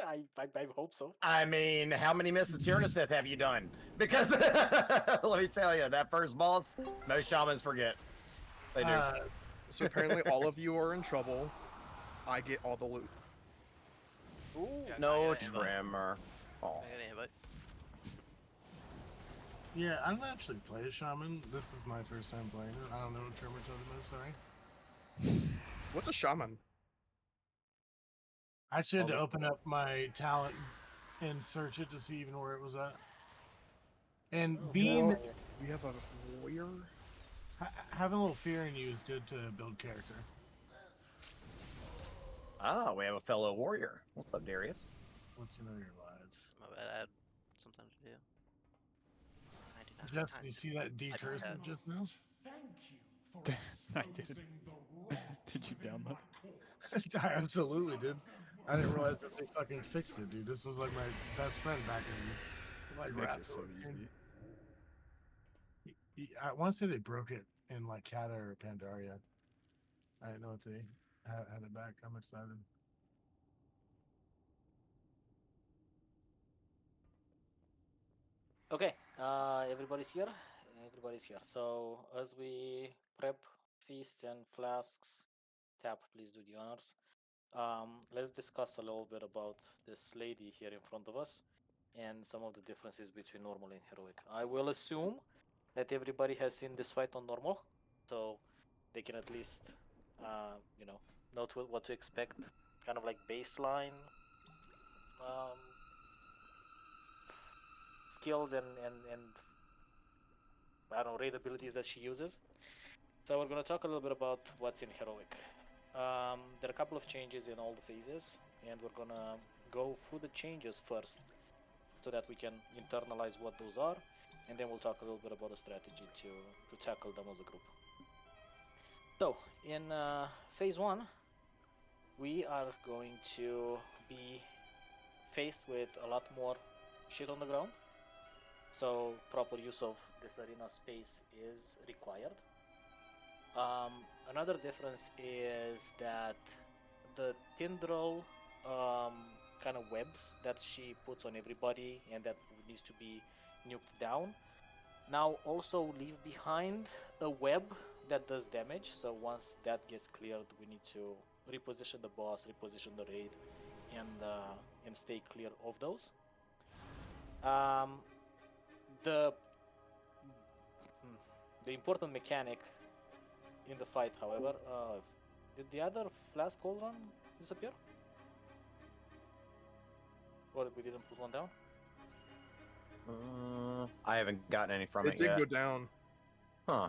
I hope so. I mean, how many Mists of Tyrannisith have you done? Because let me tell you, that first boss, most shamans forget. They do. Uh, So apparently all of you are in trouble. I get all the loot. Ooh. Yeah, I No got an invite. trimmer. Oh. I got an invite. yeah, I don't actually play a shaman. This is my first time playing it. I don't know what Tremor Totem is, sorry. What's a shaman? I actually had to Well, open up my talent and search it to see even where it was at. And being Well, we have a warrior. having a little fear in you is good to build character. Ah, we have a fellow warrior. What's up, Darius? Once you know you're alive. My bad, I had something to do. I did not have Justin, time you to- see that D I did cursor that. just now? I did. Did you download? I absolutely did. I didn't realize that they fucking fixed it, dude. This was like my best friend back in like Makes Raptor. it so easy. I want to say they broke it in like Kata or Pandaria. I didn't know if they had it back. I'm excited. Okay, everybody's here. Everybody's here. So as we prep feasts and flasks, Tap, please do the honors. Let's discuss a little bit about this lady here in front of us and some of the differences between normal and heroic. I will assume that everybody has seen this fight on normal, so they can at least, you know, what to expect. Kind of like baseline um, skills and I don't know, raid abilities that she uses. So we're going to talk a little bit about what's in heroic. There are a couple of changes in all the phases, and we're going to go through the changes first so that we can internalize what those are, and then we'll talk a little bit about a strategy to tackle them as a group. So in phase 1, we are going to be faced with a lot more shit on the ground. So proper use of this arena space is required. Another difference is that the tendril kind of webs that she puts on everybody and that needs to be nuked down now also leave behind a web that does damage. So once that gets cleared, we need to reposition the boss, reposition the raid, and stay clear of those. The the important mechanic in the fight, however, did the other flask hold run disappear? Or we didn't put one down? I haven't gotten any from It it did yet. go down. Huh.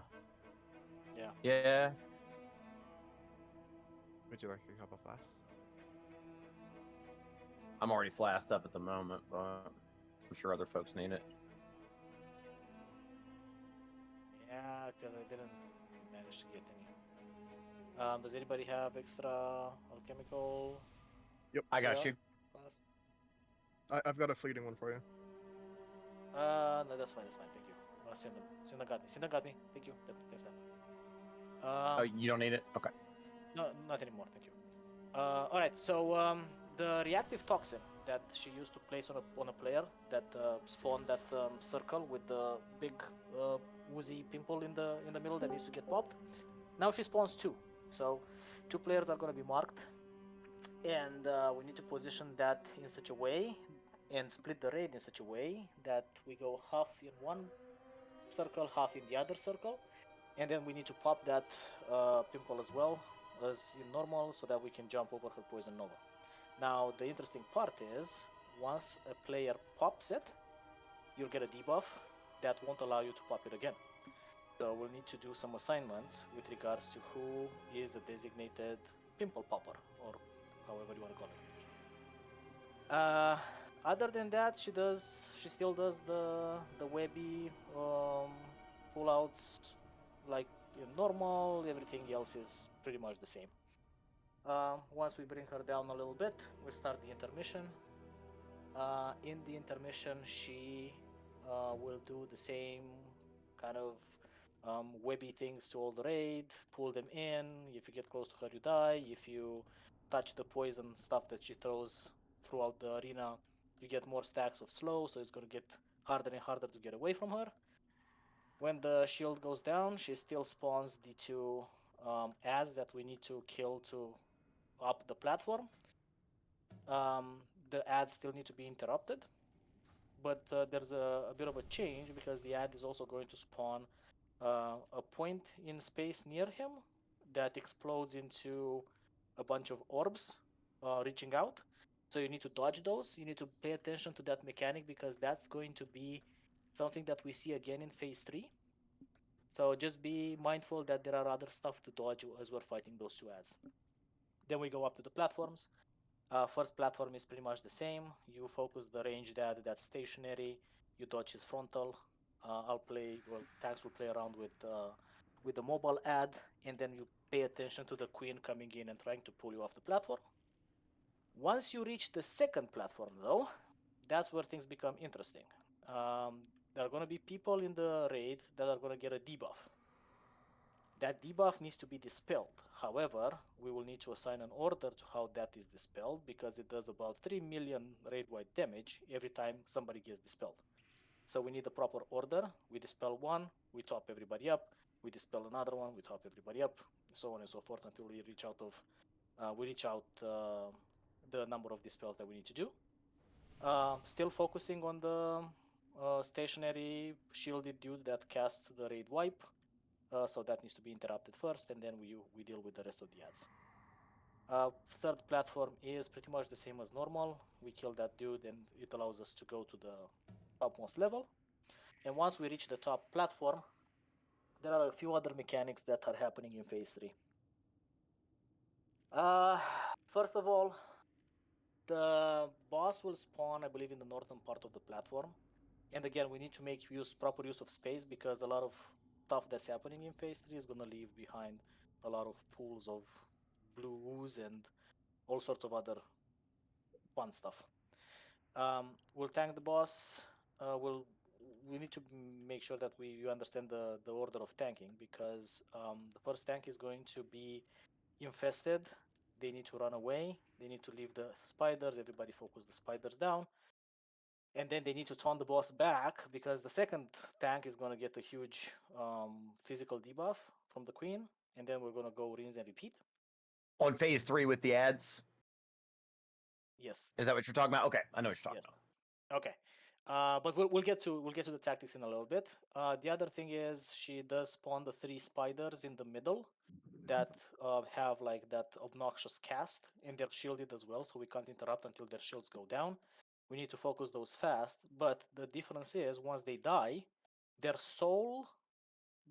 Yeah. Yeah. Would you like a couple flasks? I'm already flasked up at the moment, but I'm sure other folks need it. Yeah, because I didn't manage to get any. Does anybody have extra alchemical? Yep. I got Yeah. you. Class? I've got a fleeting one for you. No, that's fine. That's fine. Thank you. Send them. Send them got me. Send them got me. Thank you. That's that. Oh, you don't need it? Okay. No, not anymore. Thank you. All right. So the reactive toxin that she used to place on a player that spawned that circle with the big woozy pimple in the middle that needs to get popped. Now she spawns 2. So 2 players are going to be marked, and we need to position that in such a way and split the raid in such a way that we go half in one circle, half in the other circle, and then we need to pop that pimple as well as in normal so that we can jump over her poison nova. Now the interesting part is once a player pops it, you'll get a debuff that won't allow you to pop it again. So we'll need to do some assignments with regards to who is the designated pimple popper, or however you want to call it. Other than that, she still does the webby pullouts like normal. Everything else is pretty much the same. Once we bring her down a little bit, we start the intermission. In the intermission, she will do the same kind of webby things to all the raid, pull them in. If you get close to her, you die. If you touch the poison stuff that she throws, throughout the arena, you get more stacks of slow, so it's gonna get harder and harder to get away from her. When the shield goes down, she still spawns the two ads that we need to kill to up the platform. The ads still need to be interrupted, but there's a bit of a change because the ad is also going to spawn a point in space near him that explodes into a bunch of orbs reaching out. So you need to dodge those. You need to pay attention to that mechanic because that's going to be something that we see again in phase 3. So just be mindful that there are other stuff to dodge as we're fighting those two ads. Then we go up to the platforms. First platform is pretty much the same. You focus the ranged ad that's stationary. You dodge his frontal. Tanks will play around with the mobile ad, and then you pay attention to the queen coming in and trying to pull you off the platform. Once you reach the second platform, though, that's where things become interesting. There are going to be people in the raid that are going to get a debuff. That debuff needs to be dispelled. However, we will need to assign an order to how that is dispelled because it does about 3 million raid-wide damage every time somebody gets dispelled. So we need a proper order. We dispel one, we top everybody up. We dispel another one, we top everybody up, so on and so forth until we reach out the number of dispels that we need to do. Still focusing on the stationary shielded dude that casts the raid wipe. So that needs to be interrupted first, and then we deal with the rest of the ads. Third platform is pretty much the same as normal. We kill that dude, and it allows us to go to the topmost level. And once we reach the top platform, there are a few other mechanics that are happening in phase 3. First of all, the boss will spawn, I believe, in the northern part of the platform. And again, we need to make proper use of space because a lot of stuff that's happening in phase 3 is going to leave behind a lot of pools of blue ooze and all sorts of other fun stuff. We'll tank the boss. We need to make sure that you understand the order of tanking because the first tank is going to be infested. They need to run away. They need to leave the spiders. Everybody focus the spiders down. And then they need to turn the boss back because the second tank is going to get a huge physical debuff from the queen. And then we're going to go rinse and repeat. On phase 3 with the ads? Yes. Is that what you're talking about? Okay, I know what you're talking about. Okay. But we'll get to the tactics in a little bit. The other thing is she does spawn the 3 spiders in the middle that have like that obnoxious cast, and they're shielded as well, so we can't interrupt until their shields go down. We need to focus those fast, but the difference is once they die, their soul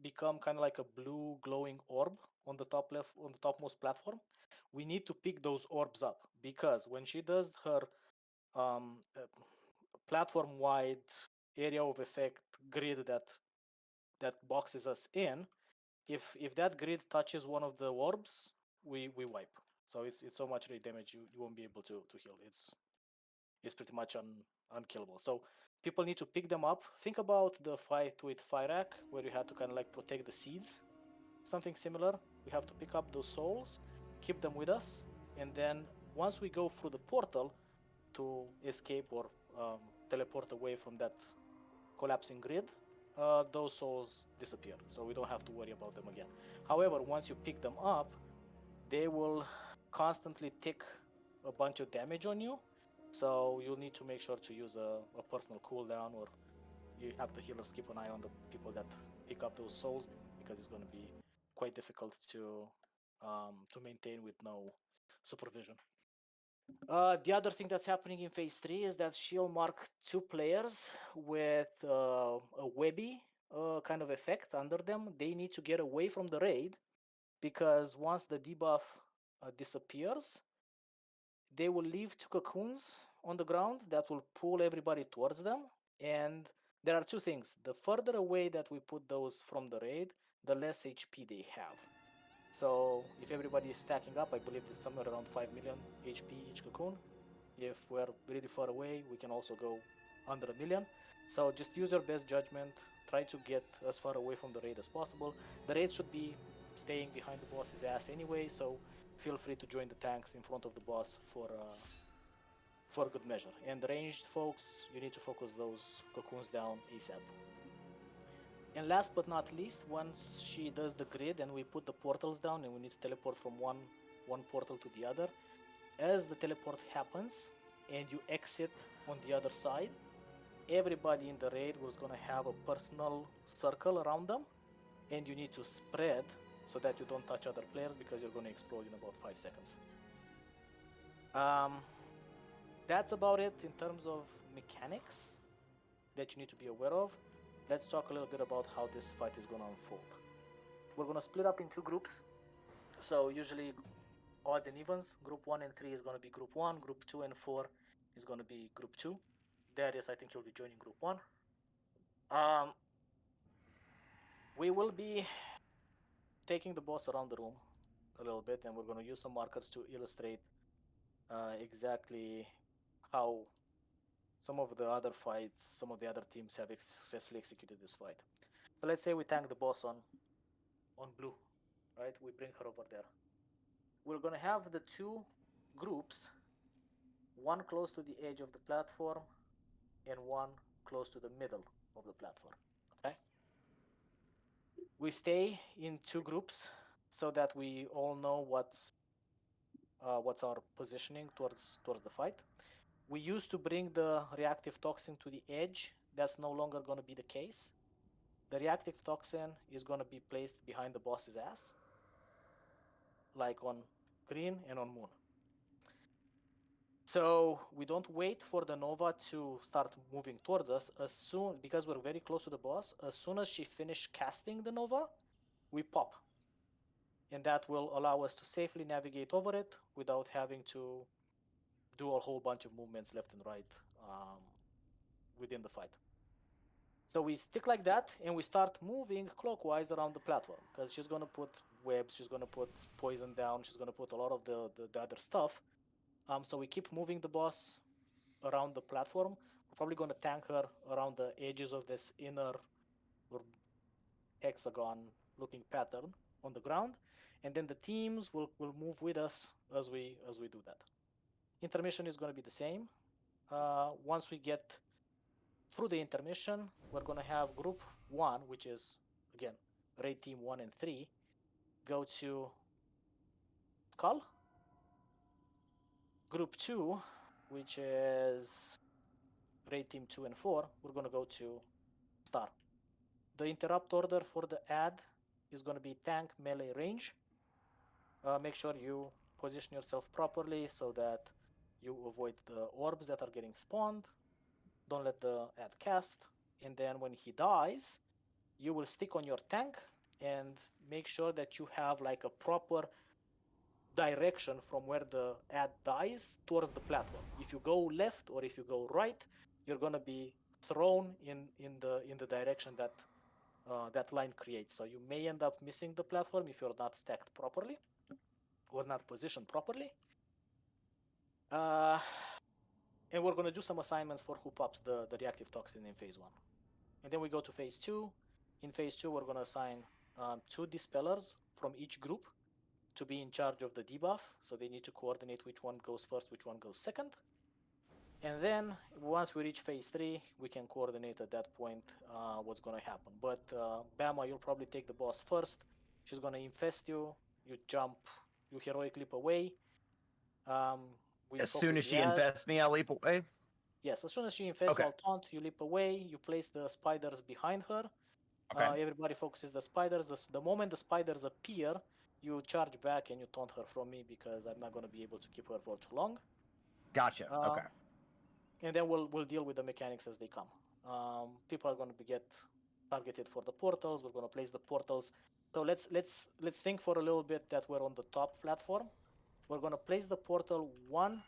become kind of like a blue glowing orb on the top left, on the topmost platform. We need to pick those orbs up because when she does her platform-wide area of effect grid that boxes us in, if that grid touches one of the orbs, we wipe. So it's so much rate damage you won't be able to heal. It's pretty much unkillable. So people need to pick them up. Think about the fight with Fyrak where you had to kind of like protect the seeds. Something similar. We have to pick up those souls, keep them with us, and then once we go through the portal to escape or teleport away from that collapsing grid, those souls disappear, so we don't have to worry about them again. However, once you pick them up, they will constantly tick a bunch of damage on you, so you'll need to make sure to use a personal cooldown, or you have the healers keep an eye on the people that pick up those souls because it's going to be quite difficult to maintain with no supervision. The other thing that's happening in phase 3 is that she'll mark 2 players with a webby kind of effect under them. They need to get away from the raid because once the debuff disappears, they will leave 2 cocoons on the ground that will pull everybody towards them. And there are 2 things. The further away that we put those from the raid, the less HP they have. So if everybody is stacking up, I believe it's somewhere around 5 million HP each cocoon. If we're really far away, we can also go under 1 million. So just use your best judgment. Try to get as far away from the raid as possible. The raid should be staying behind the boss's ass anyway, so feel free to join the tanks in front of the boss for good measure. And ranged folks, you need to focus those cocoons down ASAP. And last but not least, once she does the grid and we put the portals down and we need to teleport from one portal to the other, as the teleport happens and you exit on the other side, everybody in the raid was gonna have a personal circle around them, and you need to spread so that you don't touch other players because you're gonna explode in about 5 seconds. That's about it in terms of mechanics that you need to be aware of. Let's talk a little bit about how this fight is gonna unfold. We're gonna split up in 2 groups. So usually odds and evens. Group 1 and 3 is gonna be group 1. Group 2 and 4 is gonna be group 2. Darius, I think you'll be joining group 1. We will be taking the boss around the room a little bit, and we're going to use some markers to illustrate exactly how some of the other fights, some of the other teams have successfully executed this fight. So let's say we tank the boss on blue, right? We bring her over there. We're going to have the 2 groups, one close to the edge of the platform and one close to the middle of the platform, okay? We stay in 2 groups so that we all know what's our positioning towards the fight. We used to bring the reactive toxin to the edge. That's no longer going to be the case. The reactive toxin is going to be placed behind the boss's ass, like on green and on moon. So we don't wait for the Nova to start moving towards us. Because we're very close to the boss, as soon as she finishes casting the Nova, we pop. And that will allow us to safely navigate over it without having to do a whole bunch of movements left and right within the fight. So we stick like that, and we start moving clockwise around the platform, because she's going to put webs, she's going to put poison down, she's going to put a lot of the other stuff. So we keep moving the boss around the platform. We're probably going to tank her around the edges of this inner hexagon looking pattern on the ground, and then the teams will move with us as we do that. Intermission is going to be the same. Once we get through the intermission, we're going to have group 1, which is again raid team 1 and 3, go to Skull. Group 2, which is raid team 2 and 4, we're going to go to Star. The interrupt order for the ad is going to be tank, melee, range. Make sure you position yourself properly so that you avoid the orbs that are getting spawned. Don't let the ad cast. And then when he dies, you will stick on your tank and make sure that you have like a proper direction from where the ad dies towards the platform. If you go left or if you go right, you're going to be thrown in the direction that that line creates. So you may end up missing the platform if you're not stacked properly or not positioned properly. And we're going to do some assignments for who pops the reactive toxin in phase 1. And then we go to phase 2. In phase 2, we're going to assign 2 dispellers from each group to be in charge of the debuff. So they need to coordinate which one goes first, which one goes second. And then once we reach phase 3, we can coordinate at that point what's going to happen. But Bama, you'll probably take the boss first. She's going to infest you. You jump, you heroic leap away. As soon as she infests me, I'll leap away. Yes, as soon as she infests you, I'll taunt, you leap away, you place the spiders behind her. Okay. Everybody focuses the spiders. The moment the spiders appear, you charge back and you taunt her from me because I'm not going to be able to keep her for too long. Gotcha. Okay. And then we'll deal with the mechanics as they come. People are going to get targeted for the portals. We're going to place the portals. So let's think for a little bit that we're on the top platform. We're going to place the portal one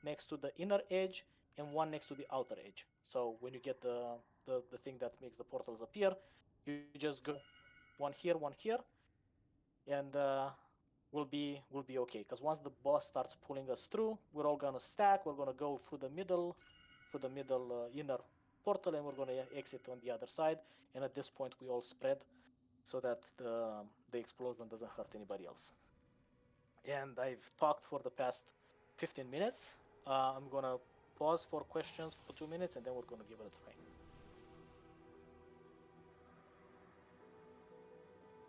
next to the inner edge and one next to the outer edge. So when you get the thing that makes the portals appear, you just go one here, and we'll be okay. Because once the boss starts pulling us through, we're all gonna stack. We're gonna go through the middle inner portal, and we're gonna exit on the other side. And at this point, we all spread so that the explosion doesn't hurt anybody else. And I've talked for the past 15 minutes. I'm gonna pause for questions for 2 minutes, and then we're gonna give it a try.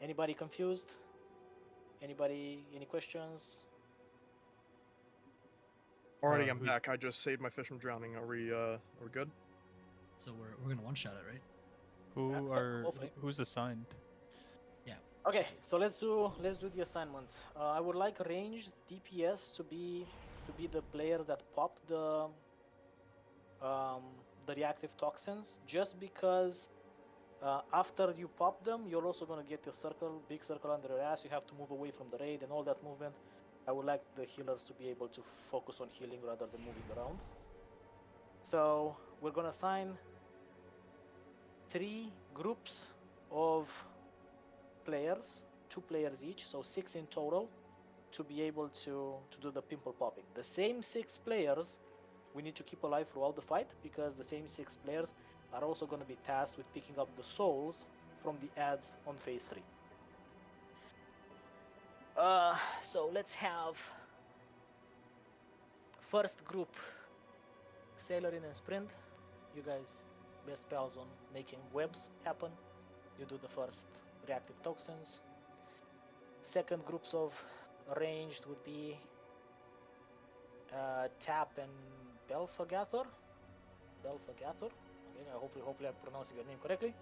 Anybody confused? Anybody? Any questions? Alrighty, I'm who- back. I just saved my fish from drowning. Are we good? So we're gonna one shot it, right? Hopefully. who's assigned? Okay, so let's do the assignments. I would like ranged DPS to be the players that pop the reactive toxins, just because after you pop them, you're also gonna get a big circle under your ass. You have to move away from the raid and all that movement. I would like the healers to be able to focus on healing rather than moving around. So we're gonna assign 3 groups of players, 2 players each, so 6 in total, to be able to do the pimple popping. The same 6 players we need to keep alive throughout the fight, because the same 6 players are also going to be tasked with picking up the souls from the ads on phase 3. So let's have first group, Sailorin and Sprint. You guys best pals on making webs happen. You do the first reactive toxins. Second groups of ranged would be Tap and Belfagathor. Okay, hopefully I'm pronouncing your name correctly.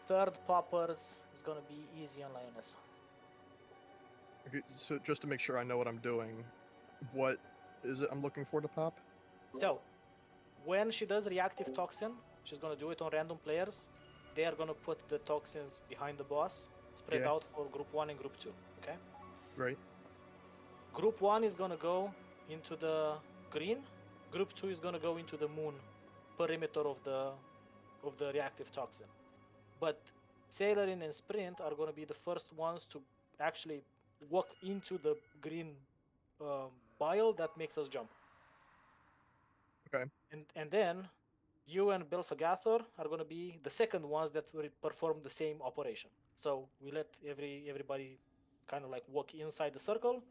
Third poppers is gonna be Easy and Lioness. Okay, so just to make sure I know what I'm doing, what is it I'm looking for to pop? So, when she does reactive toxin, she's gonna do it on random players. They are gonna put the toxins behind the boss, spread Yeah. out for group 1 and group 2. Okay. Right. Group 1 is gonna go into the green. Group 2 is gonna go into the moon perimeter of the reactive toxin. But Sailorin and Sprint are gonna be the first ones to actually walk into the green bile that makes us jump. Okay. And then you and Belfagathor are gonna be the second ones that will perform the same operation. So we let everybody kind of like walk inside the circle.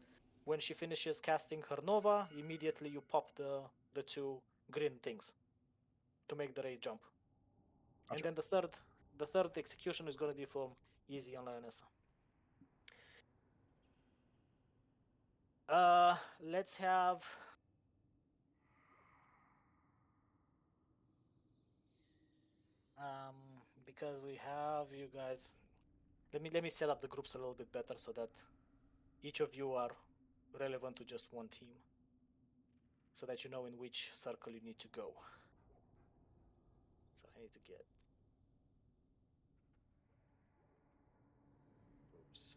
When she finishes casting her Nova, immediately you pop the 2 green things to make the raid jump. Gotcha. And then the third execution is gonna be from Easy and Lioness. Let's have because we have you guys. Let me set up the groups a little bit better so that each of you are relevant to just one team, so that you know in which circle you need to go. So I need to get groups.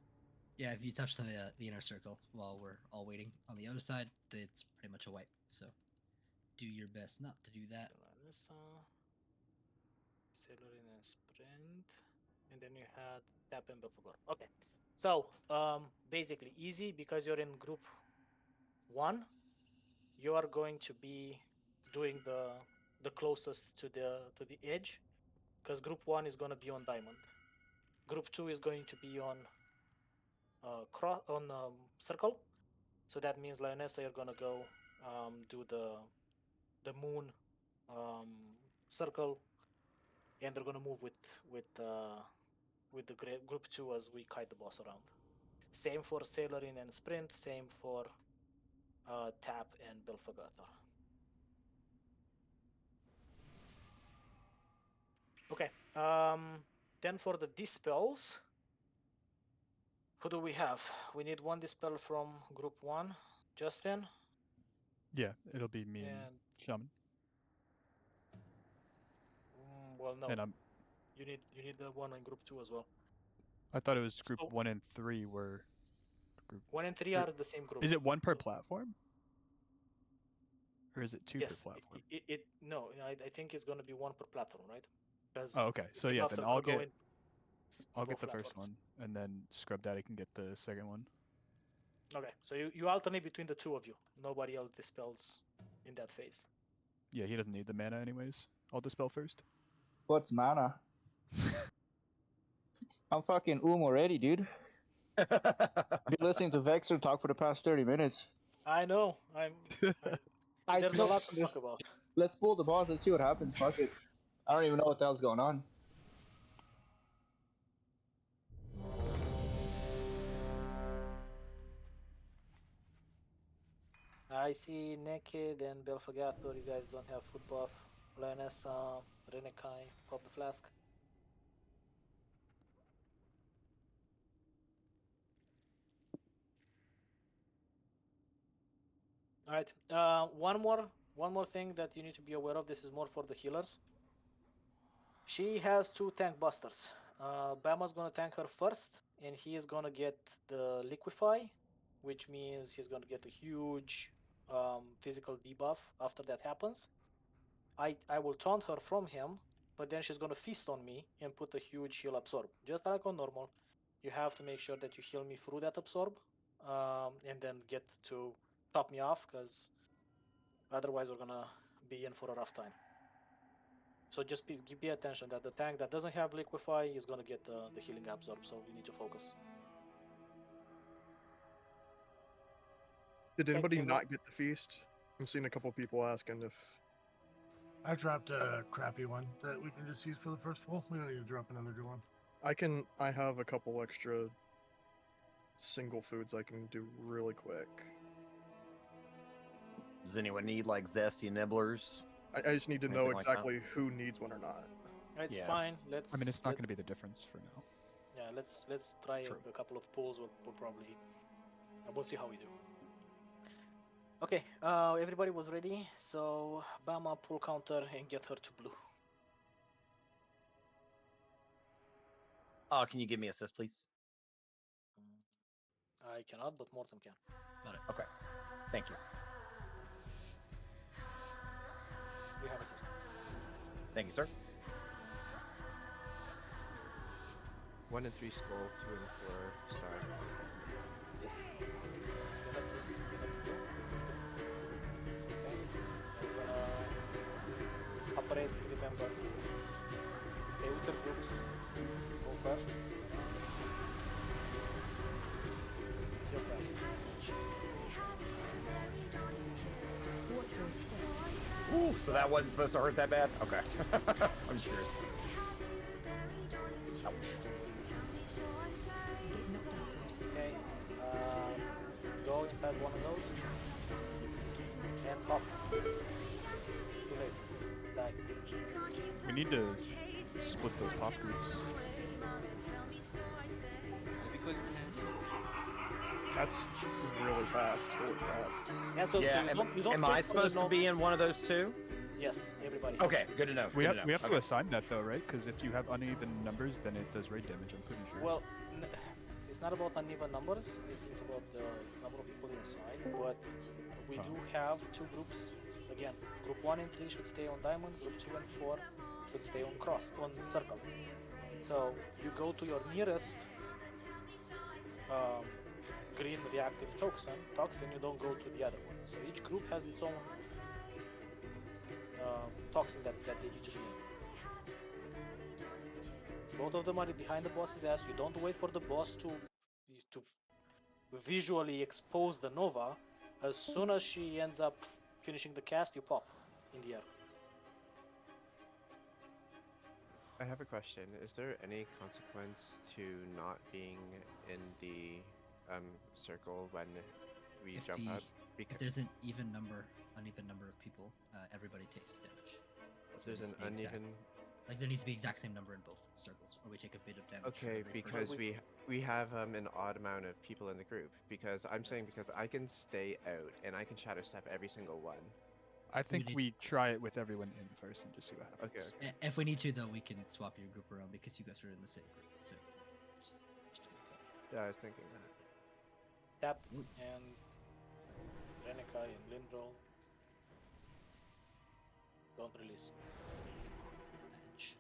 Yeah, if you touch the inner circle while we're all waiting on the other side, it's pretty much a wipe. So do your best not to do that. Vanessa, Celerin and Sprint, and then you had Tap and Belfagor. Okay, so basically easy because you're in group 1. You are going to be doing the closest to the edge, because group 1 is going to be on diamond. Group 2 is going to be on circle. So that means Lionessa, you're gonna go do the moon circle, and they're gonna move with the group 2 as we kite the boss around. Same for Sailorin and Sprint. Same for Tap and Belfagathor. Okay. Then for the dispels, who do we have? We need 1 dispel from group 1. Justin. Yeah, it'll be me and And Shaman. well, no. And I'm. You need the one in group 2 as well. I thought it was group So- 1 and 3 were. Group. 1 and 3 Three- are the same group. Is it 1 per So- platform? Or is it 2 Yes. per platform? No. I think it's gonna be 1 per platform, right? Because Oh, okay. So the yeah, buffs then are I'll gonna go get in the both first platforms. one, and then Scrub Daddy can get the second one. Okay, so you alternate between the 2 of you. Nobody else dispels in that phase. Yeah, he doesn't need the mana anyways. I'll dispel first. What's mana? I'm fucking already, dude. Been listening to Vexer talk for the past 30 minutes. I know. There's a lot to talk about. Let's pull the boss. Let's see what happens. Fuck it. I don't even know what the hell's going on. I see Naked and Belfagator. You guys don't have food buff. Lioness, Renekai, pop the flask. All right. One more thing that you need to be aware of. This is more for the healers. She has 2 tank busters. Bama's gonna tank her first, and he is gonna get the liquefy, which means he's gonna get a huge physical debuff after that happens. I will taunt her from him, but then she's gonna feast on me and put a huge heal absorb, just like on normal. You have to make sure that you heal me through that absorb, and then get to top me off, because otherwise we're gonna be in for a rough time. So just pay attention that the tank that doesn't have liquefy is gonna get the healing absorb, so you need to focus. Did anybody everyone- not get the feast? I'm seeing a couple people asking if. I dropped a crappy one that we can just use for the first pull. We don't need to drop another good one. I have a couple extra single foods I can do really quick. Does anyone need like zesty nibblers? I just need to know Anything like that? exactly who needs one or not. It's Yeah. fine. Let's. I mean, it's not going to be let's- the difference for now. Yeah, let's try True. a couple of pulls. We'll probably. We'll see how we do. Okay, everybody was ready, so Bama pull counter and get her to blue. Can you give me assist, please? I cannot, but Mortem can. Got it. Okay. Thank you. You have assist. Thank you, sir. 1 and 3 skull, 2 and 4 star. Yes. Get up, get up, blue. Okay. I'm gonna operate. Remember, stay with the groups. Go first. Your turn. Ooh, so that wasn't supposed to hurt that bad? Okay. I'm just curious. Ouch. Okay. Go inside one of those. And pop. Too late. Die. We need to split those pop groups. Maybe quick. That's really fast. Holy crap. Yeah, so Yeah, you don't am wait I for the supposed to be in novels. one of those two? Yes, everybody. is. Okay, good to know. We good have to know. to Okay. assign that though, right? Because if you have uneven numbers, then it does raid damage. I'm pretty sure. Well, it's not about uneven numbers. It's about the number of people inside. But we do have 2 groups. Again, group 1 and 3 should stay on diamond. Group 2 and 4 should stay on cross, on circle. So you go to your nearest green reactive toxin. You don't go to the other one. So each group has its own toxin that they need to be in. Both of them are behind the boss's ass. You don't wait for the boss to visually expose the Nova. As soon as she ends up finishing the cast, you pop in the air. I have a question. Is there any consequence to not being in the circle when we If jump the- up? If Because there's an uneven number of people, everybody takes damage. So there's it an needs to be exact- uneven. Like there needs to be exact same number in both circles, or we take a bit of damage. from Okay, every because person. we have an odd amount of people in the group. Because I'm saying Yes. because I can stay out and I can shadow step every single one. I think need- we try it with everyone in first and just see what happens. Okay. If we need to, though, we can swap your group around because you guys are in the same group. So just a heads up. Yeah, I was thinking that. Tap Ooh. and Renekai and Lindroll. Don't release. Edge.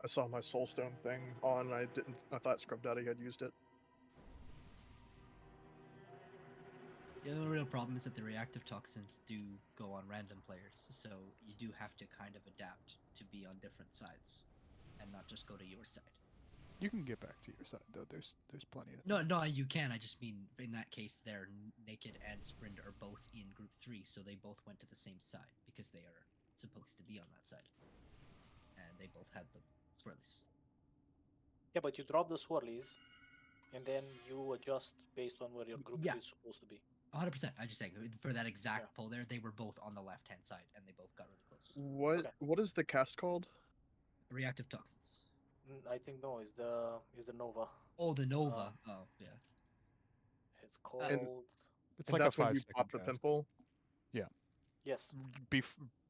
I saw my soulstone thing on. I thought Scrub Daddy had used it. The other real problem is that the reactive toxins do go on random players, so you do have to kind of adapt to be on different sides, and not just go to your side. You can get back to your side though. There's plenty of. No, you can. I just mean in that case, they're Naked and Sprint are both in Group 3, so they both went to the same side because they are supposed to be on that side, and they both had the swirlies. Yeah, but you drop the swirlies, and then you adjust based on where your group Yeah. is supposed to be. 100%. I just saying for that exact Yeah. pull there, they were both on the left-hand side, and they both got really close. What Okay. what is the cast called? Reactive toxins. I think no, is the Nova. Oh, the Nova. Oh, yeah. It's called. It's And like that's a when 5 you second pop the cast. pimple. Yes.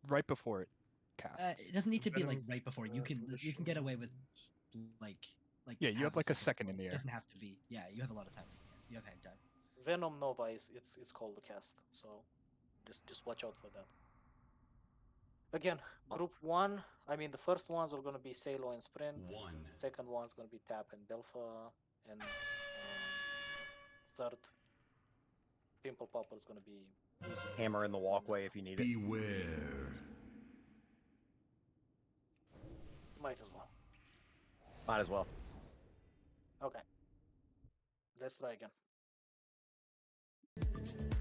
Right before it casts. It doesn't need to be like Venom, right before. You can get away with like Yeah, you have like a second in before. the It air. doesn't have to be. Yeah, you have a lot of time. You have hang time. Venom Nova is it's called the cast, so just watch out for that. Again, group 1. I mean, the first ones are gonna be Salo and Sprint. Second one's gonna be Tap and Belfa, and third Pimple Popper is gonna be easy. Hammer in the walkway if you need it. Beware. Might as well. Might as well. Okay. Let's try again. Everyone's ready.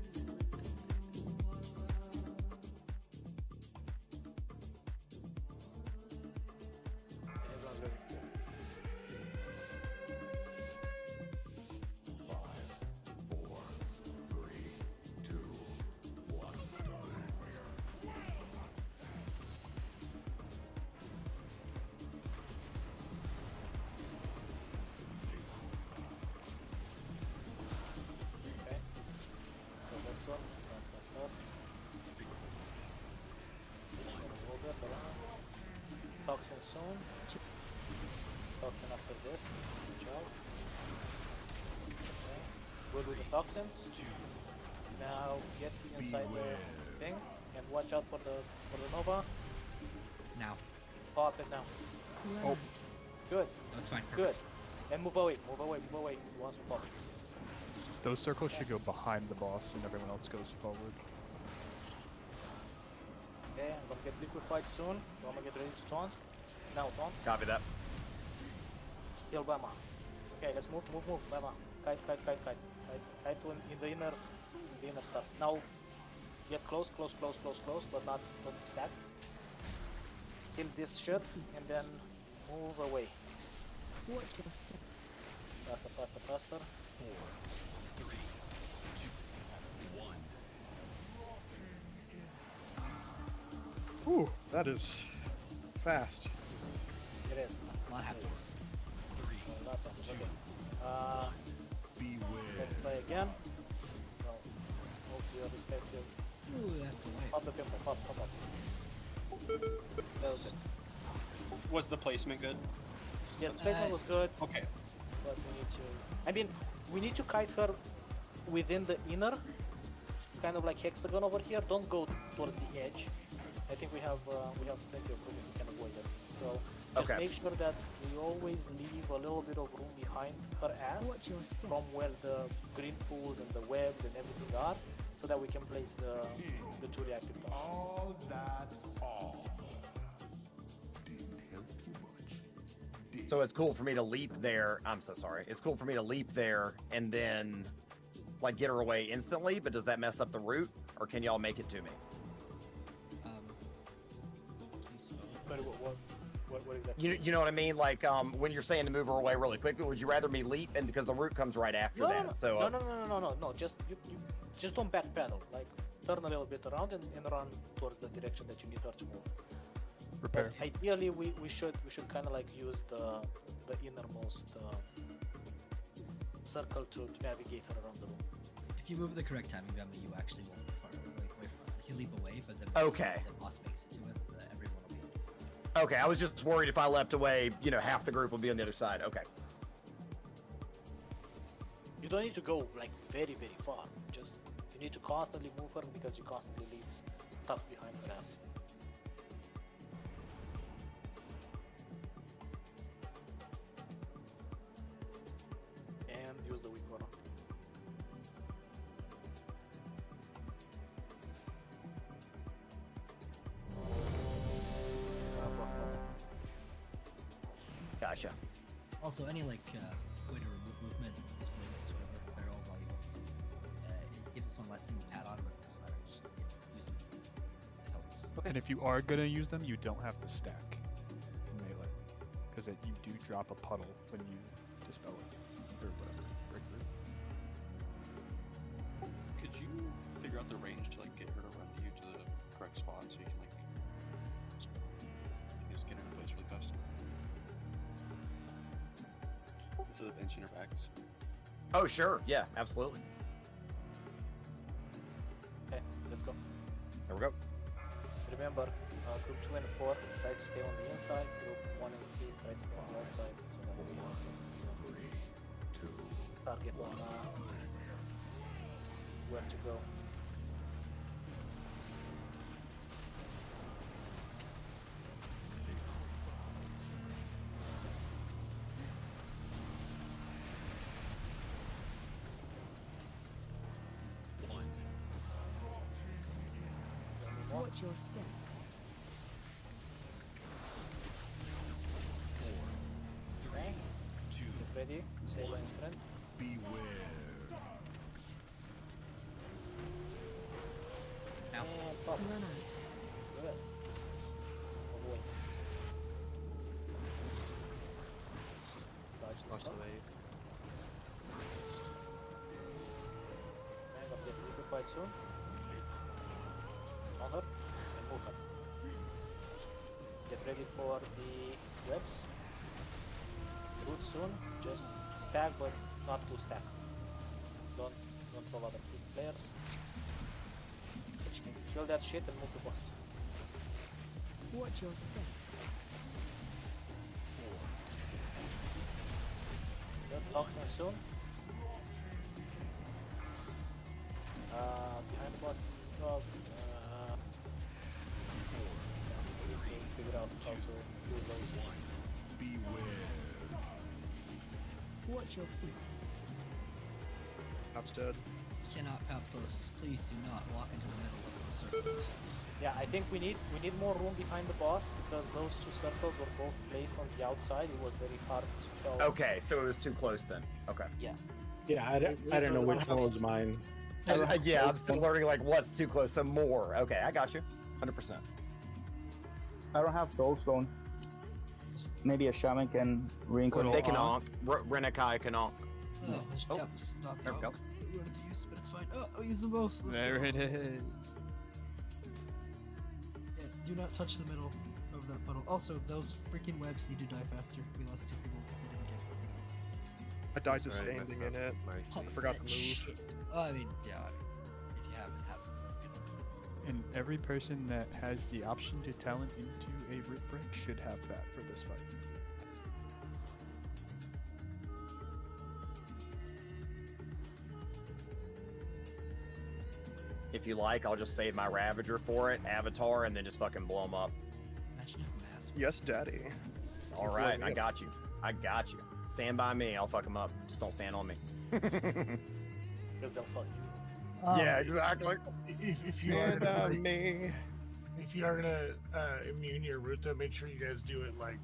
Okay. So next one. Fast. Hold that around. Toxin soon. Toxin after this. Watch out. Okay. We'll do the toxins. Now get inside the thing and watch out for the Nova. Now. Pop it now. Oh. Good. That's fine. Good. And move away. Once we pop it. Those circles should go behind the boss, and everyone else goes forward. Okay, I'm gonna get liquefied soon. I'm gonna get ready to taunt. Now taunt. Copy that. Kill Bama. Okay, let's move. Bama. Kite to in the inner stuff. Now get close, but not stack. Kill this shit and then move away. Watch your step. Faster. Whew, that is fast. It is. A lot happens. A lot happens. Okay. Let's try again. Well, move to your respective. Ooh, that's away. Pop the pimple. Pop. That was it. Was the placement good? Yeah, the placement was good, Okay. but we need to. I mean, we need to kite her within the inner, kind of like hexagon over here. Don't go towards the edge. I think we have plenty of room. We can avoid it. So just Okay. make sure that we always leave a little bit of room behind her ass Watch your step. from where the green pools and the webs and everything are, so that we can place the 2 reactive toxins. All that didn't help you much. So it's cool for me to leap there. I'm so sorry. It's cool for me to leap there and then like get her away instantly, but does that mess up the route? Or can y'all make it to me? But what exactly? You know what I mean? Like when you're saying to move her away really quickly, would you rather me leap? And because the route comes right after that. No, So no. Just you just don't back pedal. Like turn a little bit around and run towards the direction that you need her to move. Repair. But ideally, we should kind of like use the innermost circle to navigate her around the room. If you move at the correct timing, Gamma, you actually won't be far away from us. If you leap away, but then Okay. the boss makes it to us, everyone will be. okay, I was just worried if I leapt away, half the group would be on the other side. Okay. You don't need to go like very far. Just you need to constantly move her because you constantly leave stuff behind her ass. And use the weak one. Gotcha. Also, any like way to remove movement, these blades, whatever, they're all valuable. It gives us one less thing to pad on, but it doesn't matter. Just use them. It helps. And if you are gonna use them, you don't have to stack in melee, because you do drop a puddle when you dispel it or whatever. Break root. Could you figure out the range to like get her to run to you to the correct spot so you can like just get her in place really fast? Instead of inching her back. Oh, sure. Yeah, absolutely. Okay, let's go. There we go. Remember, group 2 and 4 try to stay on the inside. Group 1 and 3 try to stay on the outside. So that we target on where to go. Watch your step. Okay. Get ready. Say line sprint. Beware. Now. And pop. Run out. Good. Avoid. Dodge the Watch the stuff. wave. And I'll get ready quite soon. On her and move her. Get ready for the webs. Root soon. Just stack, but not too stack. Don't roll other players. Kill that shit and move the boss. Watch your step. Good toxin soon. Behind the boss. Well, we need to figure out how to use those. Beware. Watch your feet. Top's dead. Cannot pop those. Please do not walk into the middle of those circles. Yeah, I think we need more room behind the boss because those two circles were both placed on the outside. It was very hard to tell. Okay, so it was too close then. Okay. Yeah. Yeah, I don't know which one was mine. Yeah, I'm still learning like what's too close. So more. Okay, I got you. 100%. I don't have soulstone. Maybe a shaman can reincarnate. They can onk. Renekai can onk. Oh, Oh, that was not there we go. We wanted to use, but it's fine. Oh, I'll use them both. Let's There go. it is. Yeah, do not touch the middle of that puddle. Also, those freaking webs need to die faster. We lost 2 people because they didn't get I died just Sorry, I standing messed in up it. my Pump team. forgot to that move. shit. Oh, I mean, yeah. If you haven't, have it. And every person that has the option to talent into a root break should have that for this fight. If you like, I'll just save my Ravager for it, Avatar, and then just fucking blow them up. Imagine if Mass. Yes, daddy. All right, I got you. I got you. Stand by me. I'll fuck them up. Just don't stand on me. Because they'll fuck you. Yeah, exactly. If you are gonna break- me. if you are gonna immune your Ruta, make sure you guys do it like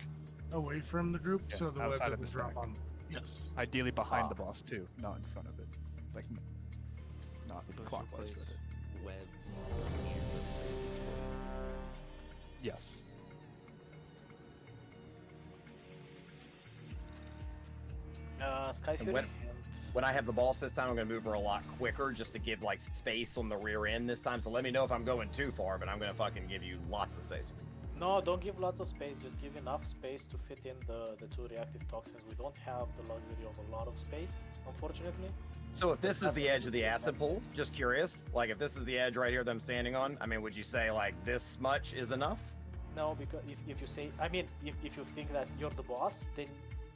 away from the group Yeah, so the web outside of doesn't the drop stack. on. Yes. Ideally behind Ah. the boss too, not in front of it. Like not clockwise with it. Webs. Yes. Sky And Fury. when I have the boss this time, I'm gonna move her a lot quicker just to give like space on the rear end this time. So let me know if I'm going too far, but I'm gonna fucking give you lots of space. No, don't give lots of space. Just give enough space to fit in the 2 reactive toxins. We don't have the luxury of a lot of space, unfortunately. So if this is the edge of the acid pool, just curious, like if this is the edge right here that I'm standing on, I mean, would you say like this much is enough? No, because if you say, I mean, if you think that you're the boss, then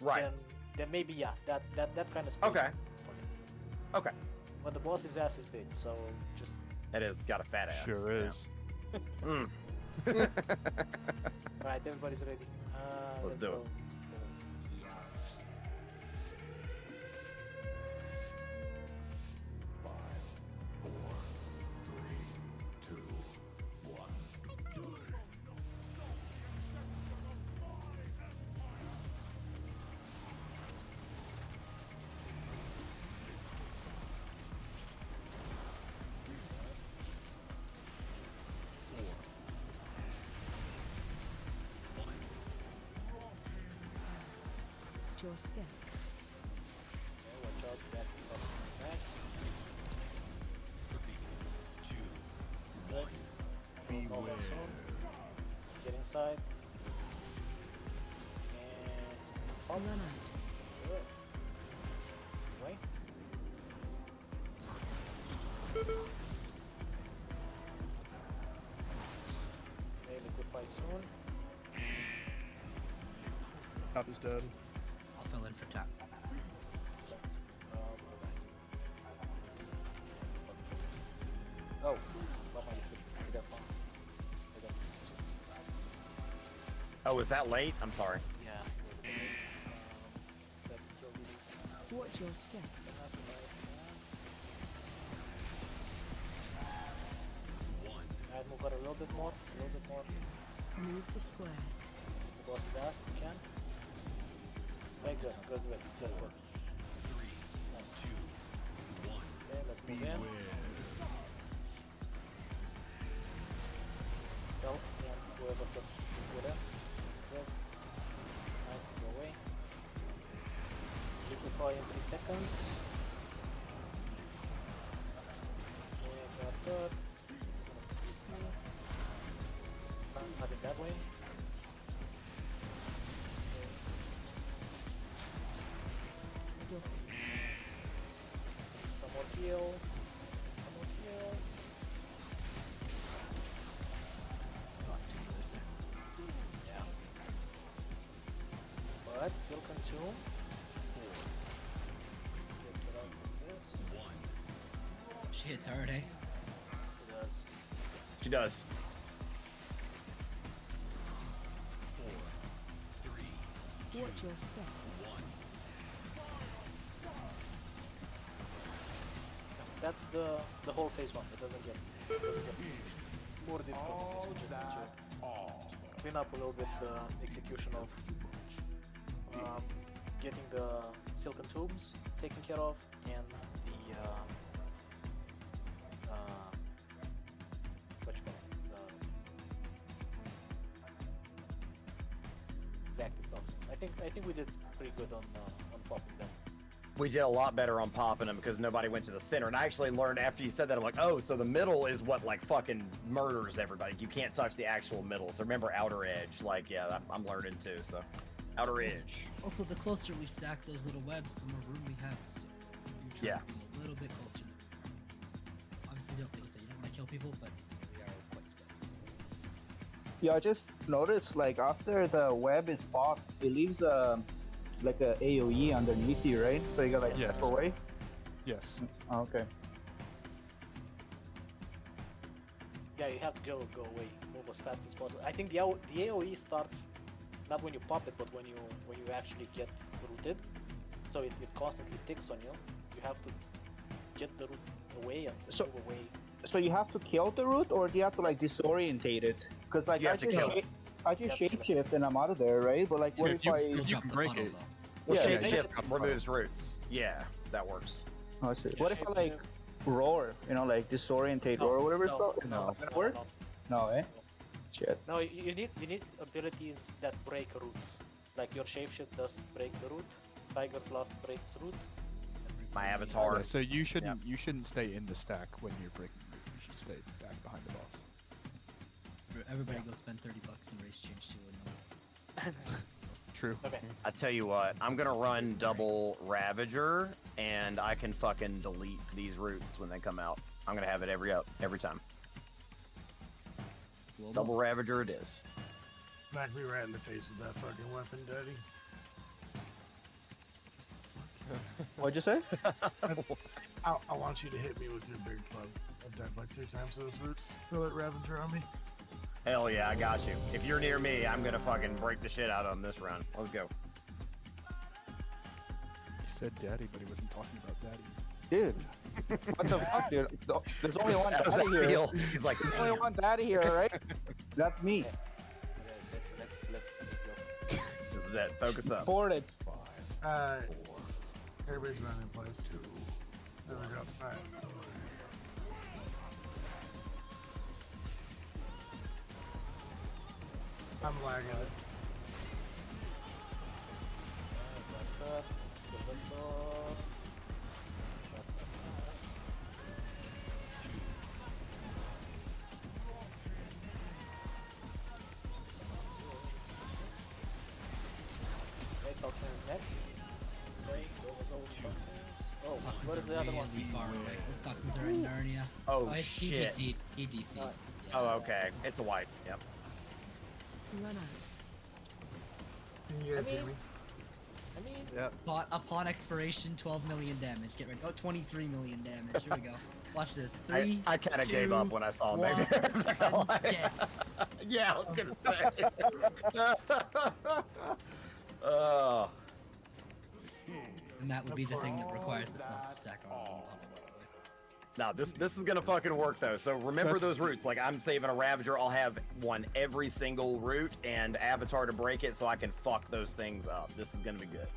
Right. then maybe yeah, that kind of space. Okay. is fine. Okay. But the boss's ass is big, so just That is got a fat ass. Sure yeah. is. Mm. alright, everybody's ready. Let's do it. go. Watch your step. Okay, watch out, that next. 3, 2, Good. Move over soon. Get inside. And pop. Run out. Good. Wait. Maybe goodbye soon. Top is dead. I'll fill in for tap. Oh, Mama, you should see that one. I got mixed too. Oh, is that late? I'm sorry. Yeah. Let's kill these. Watch your step. I'd move her a little bit more, Move to square. The boss's ass if you can. Very good, good. Nice. Okay, let's move in. Health, yeah, whoever's up with it. Good. Nice, go away. Liquefy in 3 seconds. Okay, got that. Not in that way. Some more heals. Lost 2 healers there. Yeah. But Silken Tomb. Get out of this. She hits hard, eh? It does. She does. 4, 3, Watch your step. 1. That's the whole phase 1. It doesn't get more difficult as we just need to clean up a little bit the execution of getting the silken tubes taken care of and the what you call it, the active toxins. I think we did pretty good on popping them. We did a lot better on popping them because nobody went to the center. And I actually learned after you said that, I'm like, oh, so the middle is what like fucking murders everybody. You can't touch the actual middle. So remember outer edge. Like, yeah, I'm learning too. So outer edge. Also, the closer we stack those little webs, the more room we have. So you try to be a little bit closer. Obviously, don't think so. You don't want to kill people, but we are quite spread. Yeah, I just noticed like after the web is off, it leaves like a AOE underneath you, right? So you gotta like Yes. step away. Yes. Oh, okay. Yeah, you have to go away, move as fast as possible. I think the AOE starts not when you pop it, but when you actually get rooted. So it constantly ticks on you. You have to get the root away and So- move away. So you have to kill the root, or do you have to like disorientate it? Because like You have to kill it. I just shapeshift and I'm out of there, right? But like, what Yeah, if you- I? Still you drop can the break puddle, it. though. Well, Yeah, shape yeah. shift removes roots. Yeah, that works. Oh, shit. Yeah, What if I like shapeshift. roar? You know, like disorientate roar or whatever it's called. Is no, that gonna work? No, eh? Shit. No, you need abilities that break roots. Like your shapeshift does break the root. Tiger Frost breaks root. My avatar. Yeah, so you shouldn't stay in the stack when you're breaking root. You should stay back behind the boss. Everybody go spend $30 and race change to a True. Okay. I tell you what, I'm gonna run double Ravager, and I can fucking delete these roots when they come out. I'm gonna have it every time. global. Double Ravager it is. Smack me right in the face with that fucking weapon, Daddy. What'd you say? I want you to hit me with your big club. I've died like 3 times to those roots. Throw that Ravager on me. Hell yeah, I got you. If you're near me, I'm gonna fucking break the shit out of them this round. Let's go. He said daddy, but he wasn't talking about daddy. Dude. What the fuck, dude? There's only one How does daddy that here. feel? He's like, There's only one daddy here, right? That's me. Okay, let's go. this is it. Focus up. Forwarded. Everybody's running in place. There we go. Alright. I'm lagging it. that. Kill that sword. Fast, fast, fast. Okay, toxins next. Okay, go, go, toxins. Oh, Toxins where's are the other one? really far away. Those toxins are in Narnia. Oh, it's shit. EDC. EDC. Uh, Oh, okay. It's a wipe. Yep. Run out. Can you guys hear mean- me? I mean, Yep. Upon expiration, 12 million damage. Get ready. Oh, 23 million damage. Here we go. Watch this. 3. I kind of gave up when I saw him. one, and dead. Yeah, I was gonna say. Oh. And that would be the thing that requires us not to stack our own pummel, by the way. Now this is gonna fucking work though. So remember That's- those routes. Like I'm saving a Ravager. I'll have one every single route and Avatar to break it, so I can fuck those things up. This is gonna be good.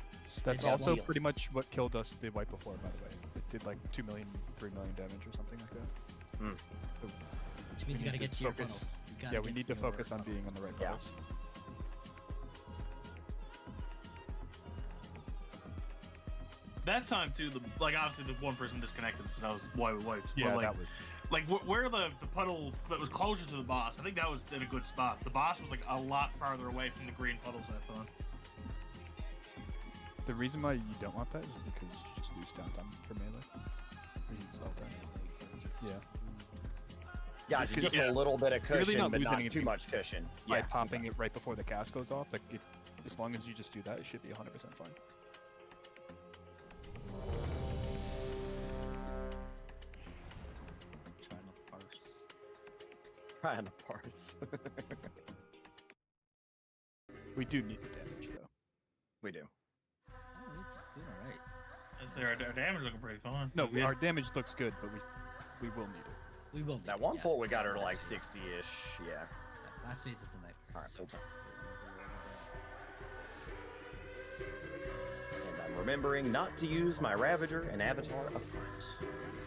That's It's also wheel. pretty much what killed us the wipe before, by the way. It did like 2 million, 3 million damage or something like that. Hmm. So Which means we you gotta need get to your focus. funnels. You gotta Yeah, we get need to your focus on funnels. being on the right Yeah. levels. That time too, like obviously the one person disconnected, so that was why we wiped. Yeah, but, like, that was. like where the puddle that was closer to the boss, I think that was in a good spot. The boss was like a lot farther away from the green puddles that time. The reason why you don't want that is because you just lose downtime for melee. You lose all time. Yeah. Yeah, Because- just yeah. a little bit of You're really cushion, not but losing not too anything much cushion. By Yeah, popping it right before the cast goes off, like as long as you just do that, it should be 100% fine. Trying to parse. trying to parse. We do need the damage though. We do. Alright. I say our damage looking pretty fine. No, Yeah. our damage looks good, but we will need it. We will do At it, one yeah. point we got her to like Last phase. 60-ish. Yeah. Last phase is the night. All right, so- full time. And I'm remembering not to use my Ravager and Avatar up front.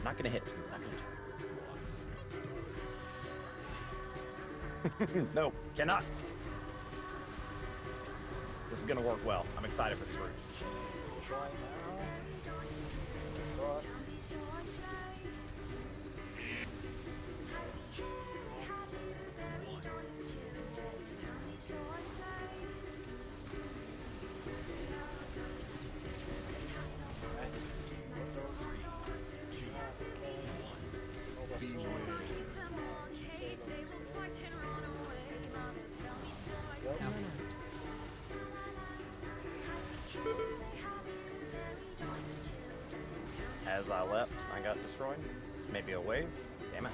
Not gonna hit. Not gonna hit. No, cannot. This is gonna work well. I'm excited for this roots. going now. Cross. Run out. As I left, I got destroyed. Maybe a wave. Damn it.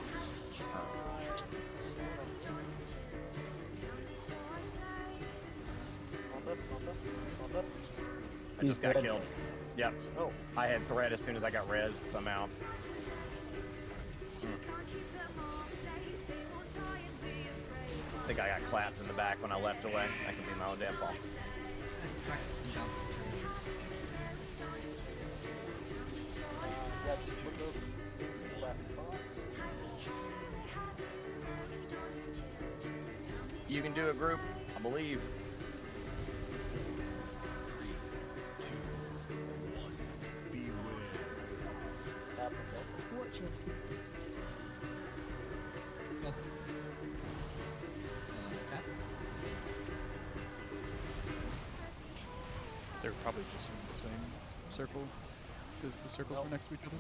I just got dead. killed. Yep. Oh, I had threat as soon as I got res somehow. I think I got clapped in the back when I left away. That could be my own damn fault. Practice some bounces for meters. yeah, just put the left box. You can do a group, I believe. Tap and go. Watch your feet. Go. Tap. They're probably just in the same circle because the circles are next to each other.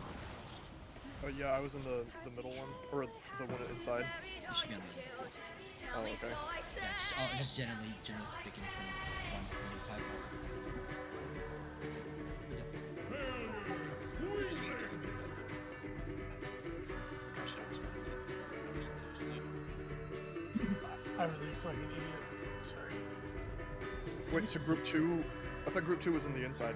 Oh yeah, I was in the middle one, or the one inside. You should be on the right side. Oh, okay. Yeah, just generally speaking from 125 I released like an idiot. Sorry. Wait, so group 2? I thought group 2 was in the inside.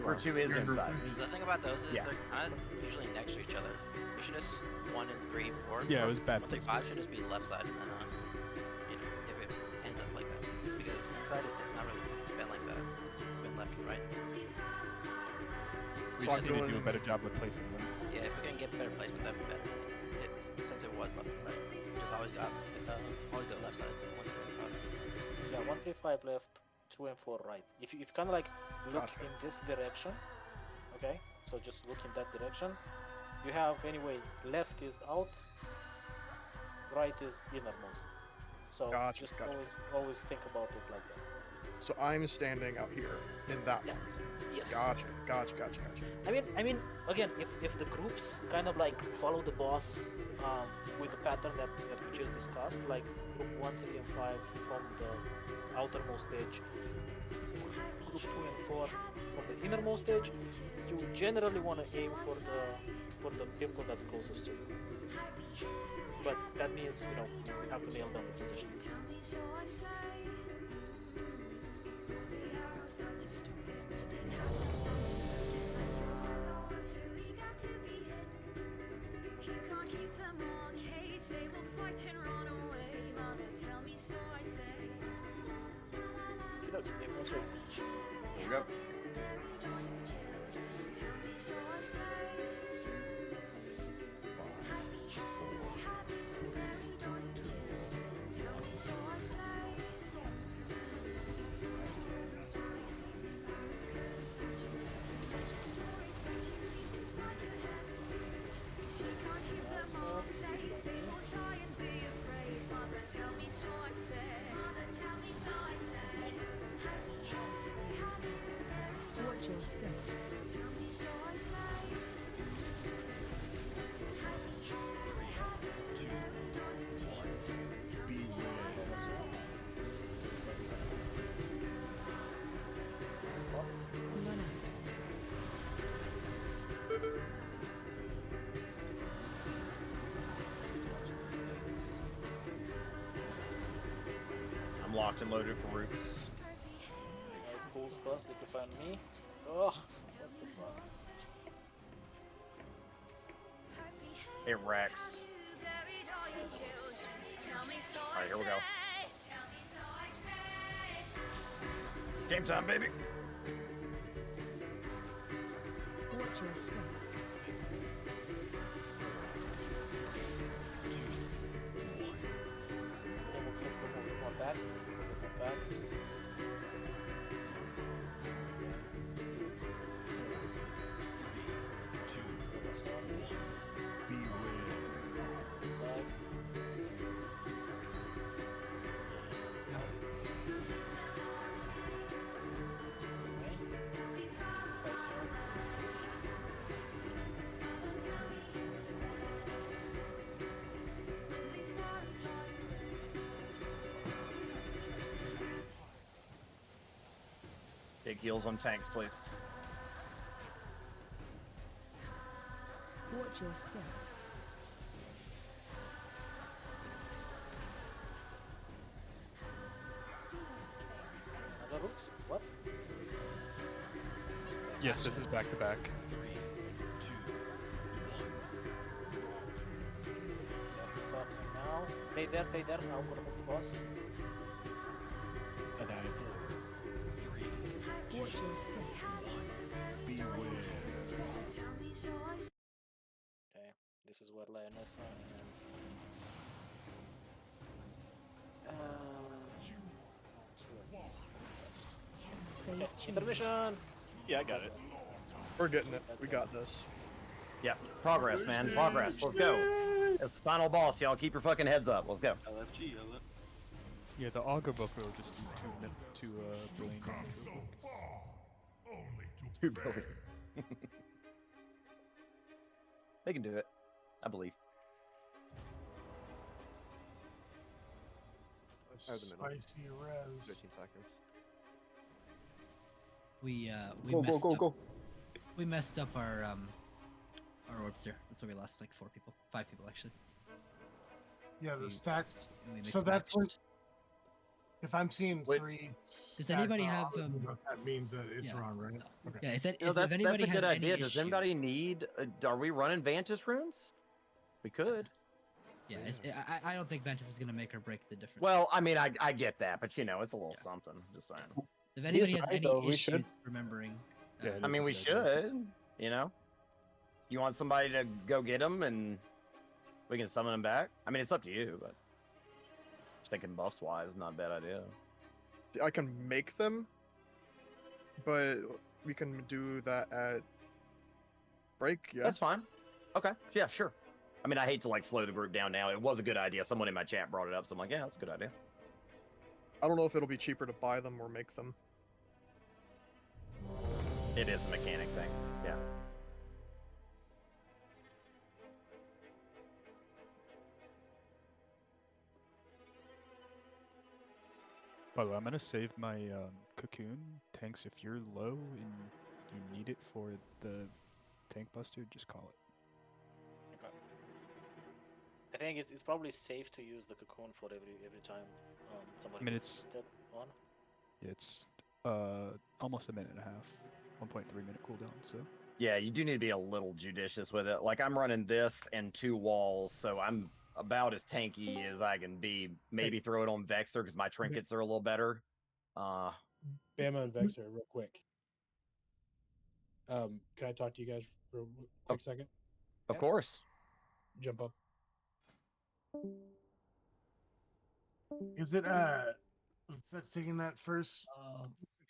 Group 2 is You're in group inside. The thing about those is Yeah. they're kind of usually next to each other. You should just 1 and 3, 4. Yeah, it was bad 1 through 5 should just be left side, and then you know, if it ends up like that, because inside it's not really been like that. It's been left and right. We So just I'm need to do a doing- better job with placing them. Yeah, if we can get better placement, that'd be better. Since it was left and right, just always go left side. 1 through 5. Yeah, 1, 3, 5 left, 2 and 4 right. If you kind of like look Gotcha. in this direction. Okay, so just look in that direction. You have anyway, left is out, right is innermost. So Gotcha, just gotcha. always think about it like that. So I'm standing out here in that Yes. one. Yes. Gotcha. I mean, again, if the groups kind of like follow the boss with the pattern that we just discussed, like group 1, 3, and 5 from the outermost stage, group 2 and 4 from the innermost stage, you generally want to aim for the people that's closest to you. But that means, you know, you have to nail down the position. They will fight and run away. Mother, tell me so I say. You know, aim also. There we go. Tell me so I say. Tell me so I say. Stories and stories seem because that's your stories that you keep inside your head. She can't keep them all safe. They will die and be afraid. Mother, tell me so I say. Mother, tell me so I say. Watch your step. Tell me so I say. Run out. I'm locked and loaded for roots. Pulls first, if you find me. Oh, what the fuck? It wrecks. Alright, here we go. Game time, baby. Watch your step. Then we'll click the one back. One back. This one. Side. Okay. Face here. Big heals on tanks, please. Watch your step. Another roots? What? Yes, this is back to back. Boxing now. Stay there, stay there. Now we're gonna move the boss. I died. Watch your step. Okay, this is where Lionessa and who is this? Phase Okay, change. intermission. Yeah, I got it. We're getting it. We got this. Yep. Progress, man. Progress. Let's go. It's the final boss, y'all. Keep your fucking heads up. Let's go. LFG, LF. Yeah, the auger booker will just do 2 billion damage real quick. 2 billion. They can do it. I believe. Oh, the middle. Spicy res. 13 seconds. We Go, messed go, up. go. We messed up our orbs there. That's why we lost like 4 people, 5 people actually. Yeah, the We- stacks. And we mixed So and that's what. matched. If I'm seeing Wait. 3. Does anybody have, That means that it's yeah. wrong, right? Okay. Yeah, if, it, You know, if anybody that's a has good any idea. Does issues, anybody need? Are we running Vantis runes? We could. Yeah, I don't think Ventus is gonna make or break the difference. Well, I mean, I get that, but you know, it's a little something. Just saying. if anybody has right, any though, we should. issues remembering, Yeah, it I is mean, a we good idea. should. You know, you want somebody to go get them, and we can summon them back. I mean, it's up to you, but just thinking buffs wise, not a bad idea. See, I can make them, but we can do that at break. Yeah. That's fine. Okay. Yeah, sure. I mean, I hate to like slow the group down now. It was a good idea. Someone in my chat brought it up, so I'm like, yeah, that's a good idea. I don't know if it'll be cheaper to buy them or make them. It is a mechanic thing. Yeah. By the way, I'm gonna save my cocoon tanks. If you're low and you need it for the tank buster, just call it. Okay. I think it's probably safe to use the cocoon for every time somebody I mean, gets it's that on. yeah, it's almost a minute and a half, 1.3 minute cooldown. So Yeah, you do need to be a little judicious with it. Like I'm running this and 2 walls, so I'm about as tanky as I can be. Maybe throw it on Vexer because my trinkets are a little better. Bama and Vexer, real quick. Can I talk to you guys for a quick second? Of course. Jump up. Is it that's taking that first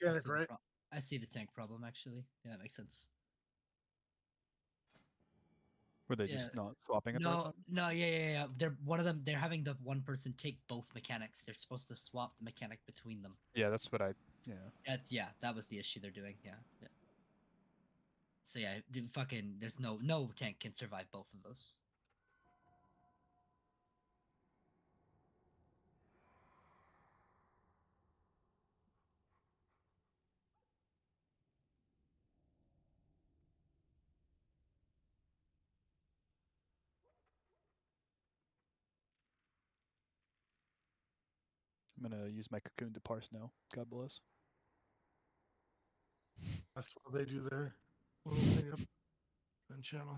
mechanic, right? I see the tank problem actually. Yeah, that makes sense. were they just not swapping at the right time? No, yeah. They're one of them. They're having the one person take both mechanics. They're supposed to swap the mechanic between them. Yeah, that's what I. Yeah. That was the issue they're doing. Yeah. So yeah, there's no tank can survive both of those. I'm gonna use my cocoon to parse now. God bless. That's what they do there. Little thing up on channel.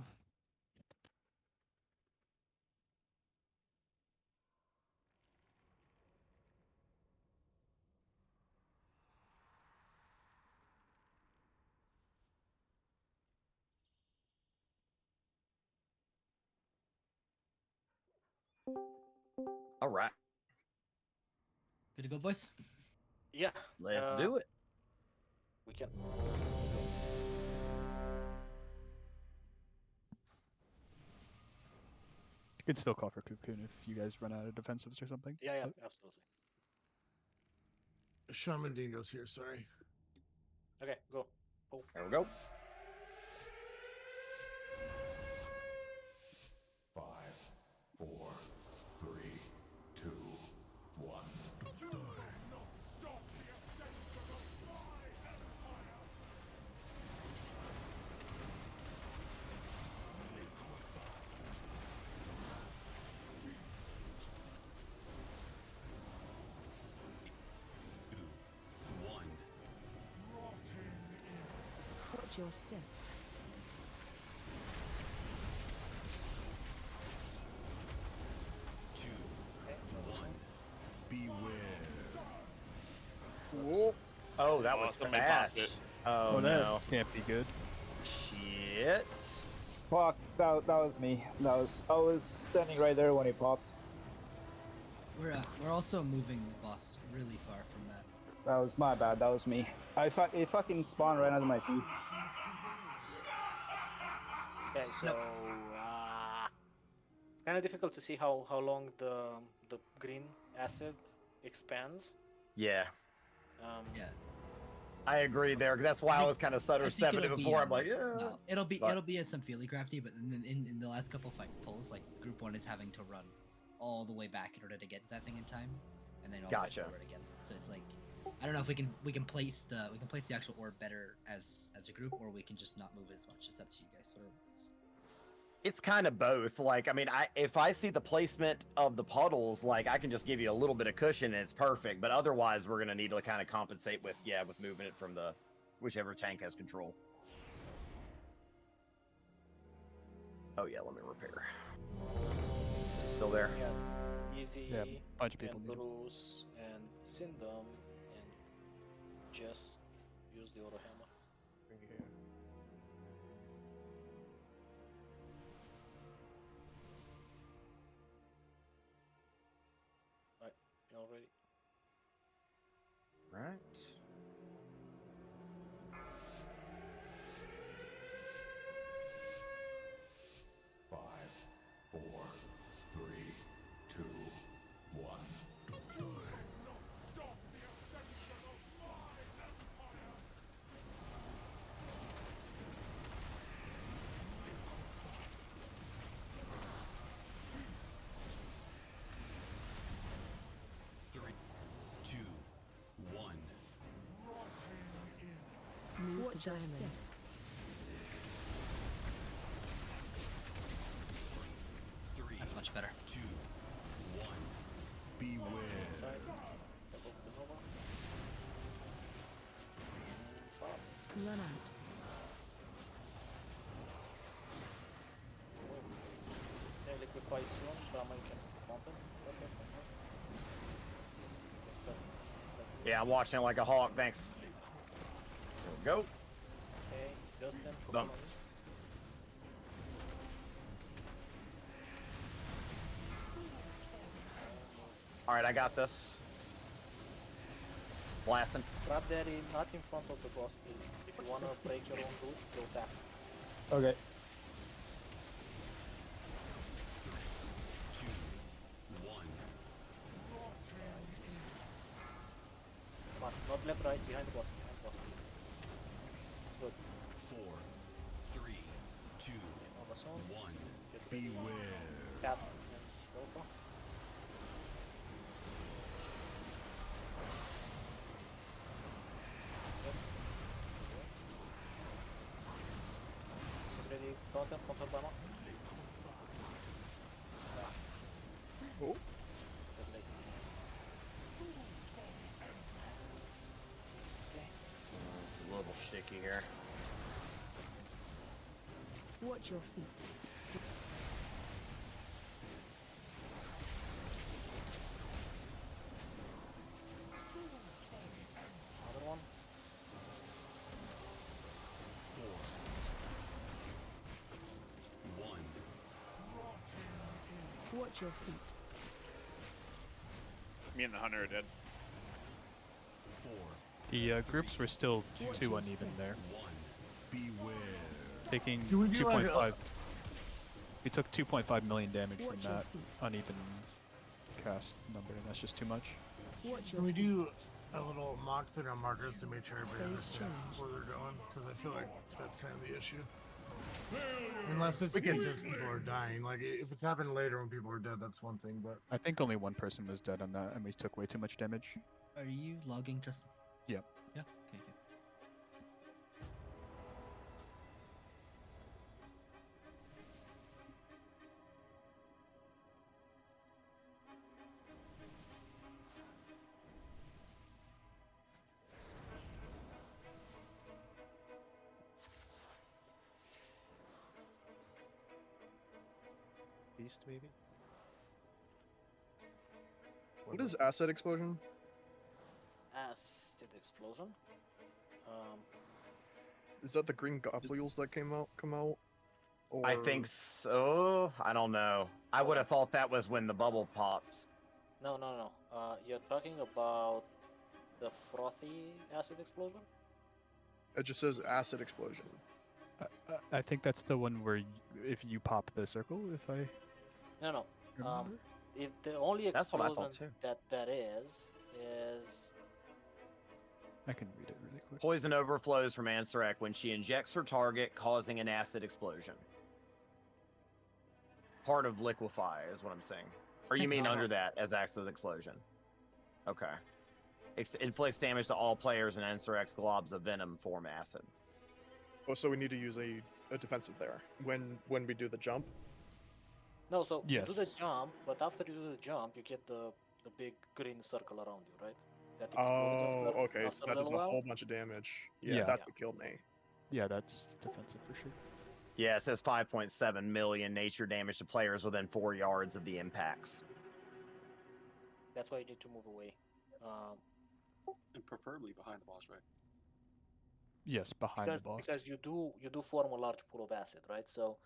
All right. Good to go, boys. Yeah. Let's do it. We can. Let's go. You can still call for cocoon if you guys run out of defensives or something. Yeah, but- absolutely. Shaman Dingo's here, sorry. Okay, go. Oh. There we go. 5, 4, 3, 2, 1. Watch your step. Beware. Oh, that was somebody fast. popped it. Oh, that no. can't be good. Shit. Fuck, that was me. I was standing right there when he popped. We're also moving the boss really far from that. That was my bad. That was me. It fucking spawned right under my feet. Okay, so it's kind of difficult to see how long the green acid expands. Yeah. Yeah. I agree there. 'Cause that's why I was kind of stutter stepping it before. I'm like, yeah. No, it'll be But- it'll be at some feely crafty, but in the last couple fight pulls, like group 1 is having to run all the way back in order to get that thing in time, and then all Gotcha. the way forward again. So it's like I don't know if we can place the actual orb better as a group, or we can just not move as much. It's up to you guys. Whatever works. It's kind of both. Like, I mean, if I see the placement of the puddles, like, I can just give you a little bit of cushion and it's perfect. But otherwise, we're gonna need to kind of compensate with moving it from the whichever tank has control. Oh yeah, let me repair. Is it still there? Yeah, Easy, Yeah, a bunch of people and need it. Bruce, and Sindom, and Jess use the auto hammer. Right, you all ready? Right. Watch your step. That's much better. 2, 1. Beware. Side. Double the Nova. Run out. Okay, liquid quite soon. Brahma can mountain. Okay, okay. That's better. Yeah, I'm watching it like a hawk. Thanks. There we go. Okay, Justin. Done. All right, I got this. Blasting. Grab Daddy, not in front of the boss, please. If you wanna break your own route, go back. Okay. 2, 1. Come on, not left, right, behind the boss, please. Good. 4, 3, 2, Nova Zone. 1. Get ready. Beware. Cap and Nova. Get ready, counter, counter Brahma. Oh. Get ready. Okay. It's a little shaky here. Watch your feet. Another one. 4, 1. Watch your feet. Me and the hunter are dead. 4, The groups were still too uneven there. 1. Beware. Taking Do we do like 2.5. We took 2.5 million damage from Watch your that feet. uneven cast number, and that's just too much. Watch Can your we feet. do a little mock thing on markers to make sure everybody Phase understands change. where they're going? Because I feel like that's kind of the issue. Unless it's We can- because people are dying. Like, if it's happened later when people are dead, that's one thing, but... I think only one person was dead on that, and we took way too much damage. Are you logging just? Yep. Yeah. Okay. Okay. Beast, maybe? What is asset explosion? Acid explosion. Is that the green globules that come out? Or... I think so. I don't know. I would have thought that was when the bubble pops. No, no, no. You're talking about the frothy acid explosion? It just says acid explosion. I think that's the one where if you pop the circle, if I No, no. remember. If the only That's what I explosion thought too. that is I can read it really quick. Poison overflows from Ansorek when she injects her target, causing an acid explosion. Part of liquefy is what I'm saying. Or you mean under that as acid explosion? Okay. Inflicts damage to all players and Ansorek's globs of venom form acid. Oh, so we need to use a defensive there when we do the jump. no. So you do the Yes. jump, but after you do the jump, you get the big green circle around you, right? That explodes Oh, after, okay. after So that does little a while. whole bunch of damage. Yeah, Yeah. that's what killed me. Yeah, that's defensive for sure. Yeah, it says 5.7 million nature damage to players within 4 yards of the impacts. That's why you need to move away. And preferably behind the boss, right? Yes, behind because the boss. because you do form a large pool of acid, right? So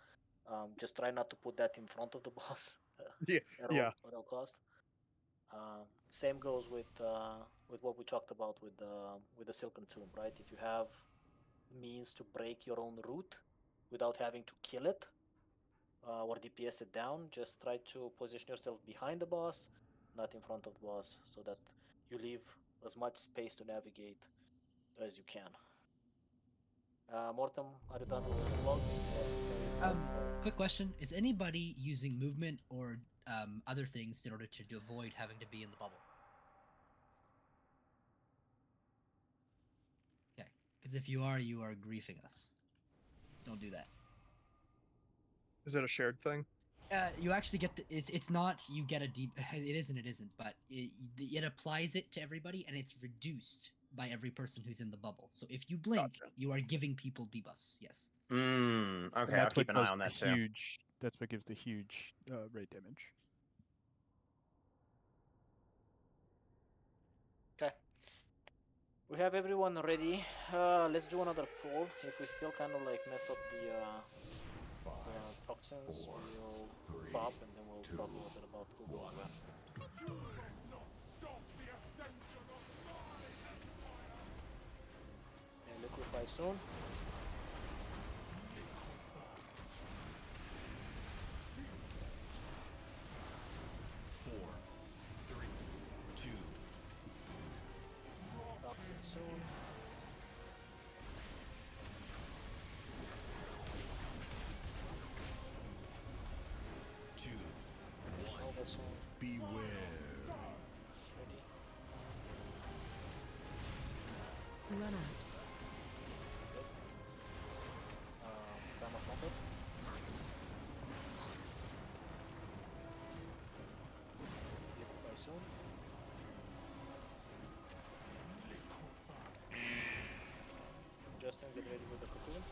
just try not to put that in front of the boss Yeah, yeah. at all cost. Same goes with what we talked about with the Silken Tomb, right? If you have means to break your own route without having to kill it or DPS it down, just try to position yourself behind the boss, not in front of the boss, so that you leave as much space to navigate as you can. Mortem, are you done with the logs? Quick question: is anybody using movement or other things in order to avoid having to be in the bubble? Okay, Because if you are griefing us. Don't do that. Is it a shared thing? You actually get the. It's not you get a deep. It isn't. It isn't. But it applies it to everybody, and it's reduced by every person who's in the bubble. So if you blink, you are giving people debuffs. Yes. Okay, And I'll that's keep what an eye does on the that too. huge. That's what gives the huge rate damage. Okay. We have everyone ready. Let's do another pull. If we still kind of like mess up the toxins, we'll pop and then we'll talk a little bit about who goes where. And liquefy soon. Toxin soon. Nova soon. Beware. Ready. Run out. Time of combat. Liquefy soon. Justin, get ready with the cocoon.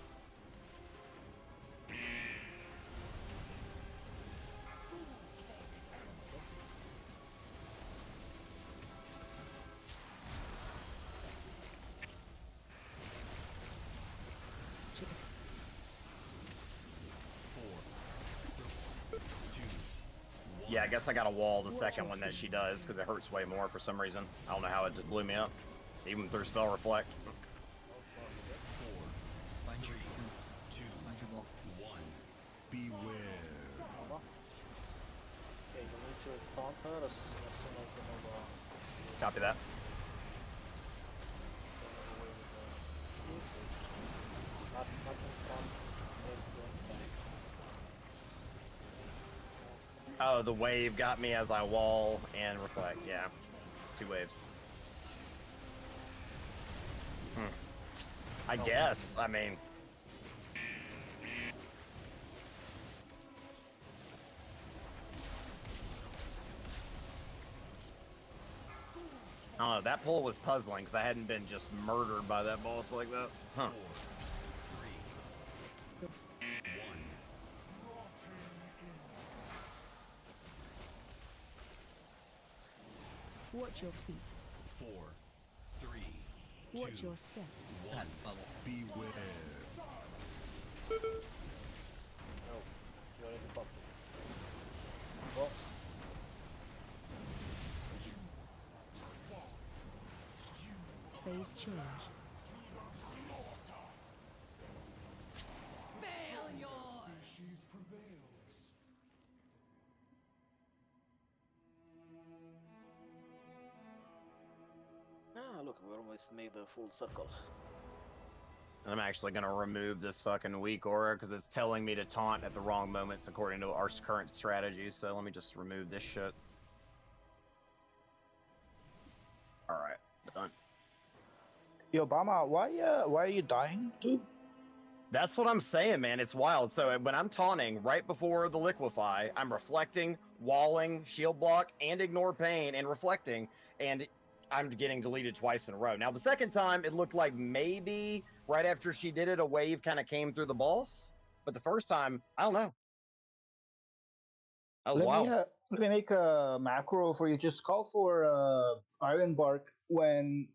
Yeah, I guess I got a wall the second one that she does because it hurts way more for some reason. I don't know how it just blew me up, even through spell reflect. Find your Find your ball. Beware. Nova. Okay, you need to taunt her as soon as the Nova Copy that. is not in front, wave going back. Oh, the wave got me as I wall and reflect. Yeah, 2 waves. I guess. I mean, I don't know. That pull was puzzling because I hadn't been just murdered by that boss like that. Huh. Watch your feet. 4, 3, Watch your step. That bubble. beware. No, you already popped it. Well, Phase change. look, we almost made the full circle. I'm actually gonna remove this fucking weak aura because it's telling me to taunt at the wrong moments according to our current strategy. So let me just remove this shit. All right, done. Yo, Obama, why are you dying, dude? That's what I'm saying, man. It's wild. So when I'm taunting right before the liquefy, I'm reflecting, walling, shield block, and ignore pain and reflecting, and I'm getting deleted twice in a row. Now the second time, it looked like maybe right after she did it, a wave kind of came through the boss. But the first time, I don't know. That was wild. Let me make a macro for you. Just call for Iron Bark when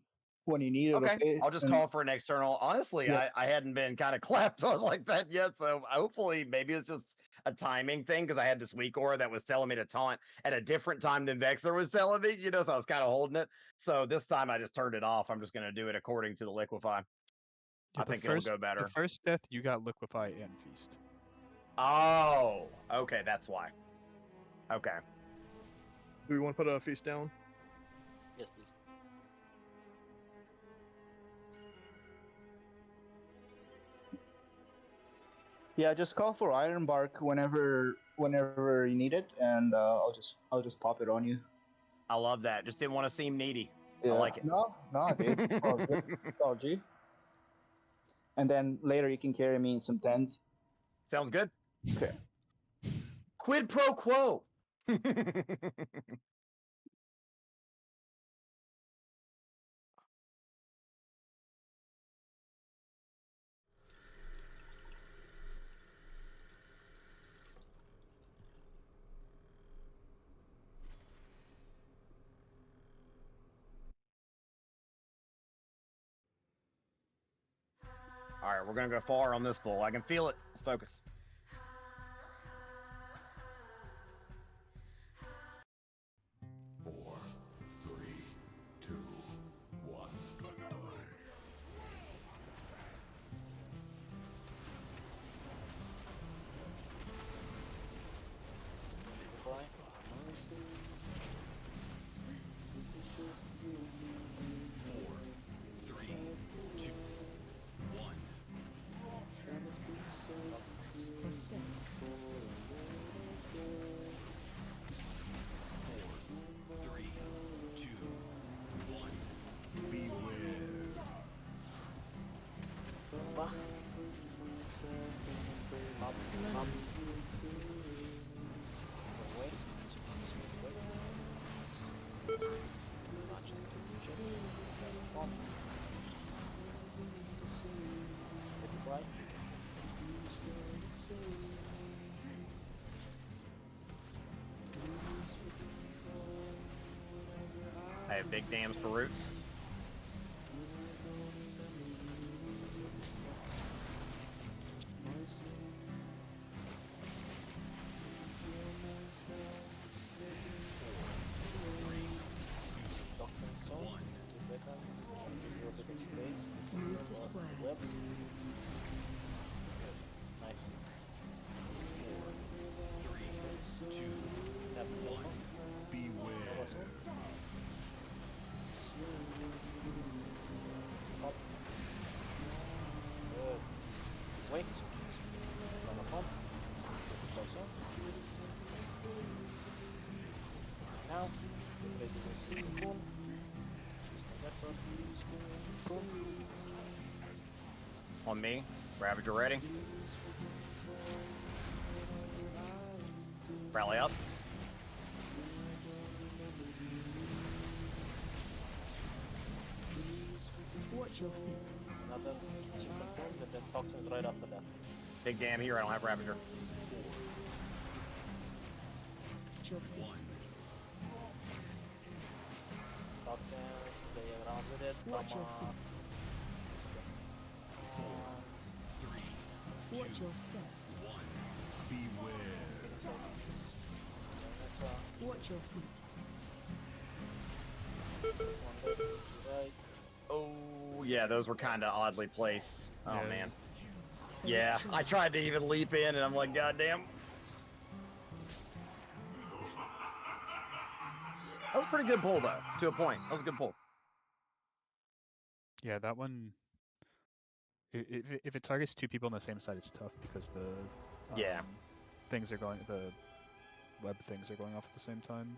you need it. Okay. I'll just And- call for an external. Honestly, Yeah. I hadn't been kind of clapped on like that yet, so hopefully maybe it's just a timing thing because I had this weak aura that was telling me to taunt at a different time than Vexor was telling me, you know, so I was kind of holding it. So this time I just turned it off. I'm just going to do it according to the liquefy. Yeah, I think it'll go better. The first death, you got liquefy and feast. Oh, okay, that's why. Okay. Do we want to put a feast down? Yes, please. Yeah, just call for Iron Bark whenever you need it, and I'll just pop it on you. I love that. Just didn't want to seem needy. Yeah. I like it. No, dude. All good. All G. and then later you can carry me in some tens. Sounds good. Okay. Quid pro quo. All right, we're gonna go far on this bull. I can feel it. Let's focus. Four, three, two, one. Four, three, two, one. Four, three, two, one. Beware. Fuck. Wait. Much confusion. Bomb. Fly. I have big dams for roots. Toxin zone. 2 seconds. Go to the space. Move to Lost square. Webs. Nice. Three, two, Tap the one. Beware. Nova zone. Pop. Good. Swing. Nova pump. Nova zone. Now, get ready to see the cool. Use the vector. Cool. On me. Ravager ready. Rally up. Watch your feet. Another super cool, and then toxins right after that. Big dam here. I don't have Ravager. Watch your feet. Toxins, play around with it. Watch your Come on. feet. And Three, Watch your step. one. Beware. Watch your feet. One left, two right. Oh, yeah, those were kind of oddly placed. Oh, Yeah. man. Yeah, I tried to even leap in, and I'm like, goddamn. That was a pretty good pull, though, to a point. That was a good pull. Yeah, that one. If it targets two people on the same side, it's tough because the Yeah. things are going, the web things are going off at the same time.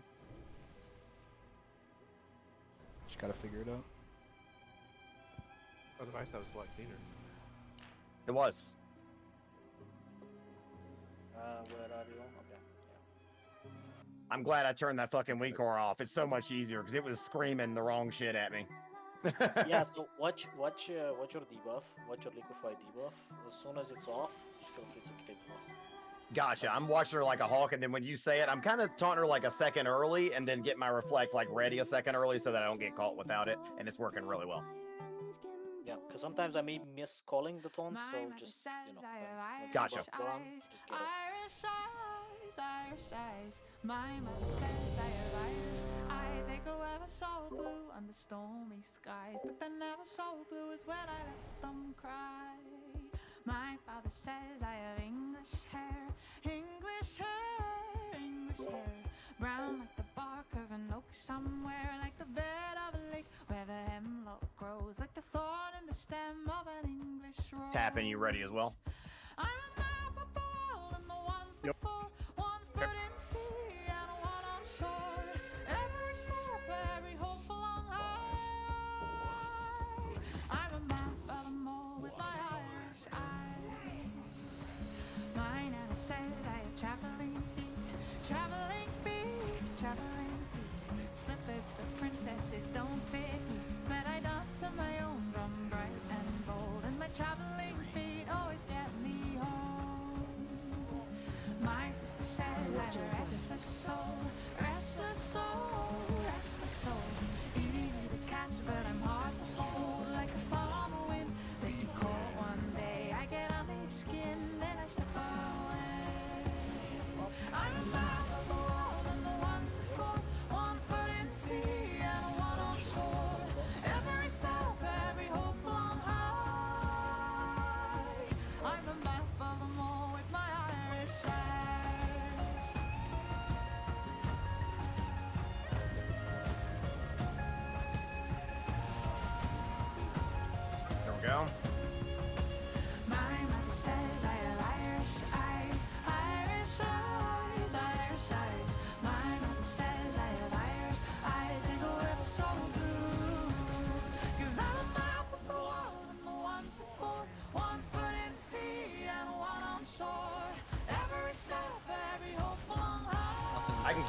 Just gotta figure it out. Otherwise, that was a lot cleaner. It was. Where are you? Okay. I'm glad I turned that fucking weak core off. It's so much easier because it was screaming the wrong shit at me. Yeah, so watch your debuff, watch your liquefy debuff. As soon as it's off, just feel free to take the blast. Gotcha. I'm watching her like a hawk, and then when you say it, I'm kind of taunting her like a second early, and then get my reflect like ready a second early so that I don't get caught without it, and it's working really well. Yeah, because sometimes I may miss calling the taunt, so just when the Gotcha. debuff's gone, just get it. Irish eyes. My mother says I have Irish eyes. They go ever so blue under stormy skies, but they're never so blue as when I let them cry. My father says I have English hair, brown like the bark of an oak somewhere, like the bed of a lake where the hemlock grows, like the thorn in the stem of an English rose. Tapping, you ready as well? I'm a map of the world and the ones before, 1 foot in sea and 1 on shore. Every step, every hope along high. I'm a map of them all with my eyes.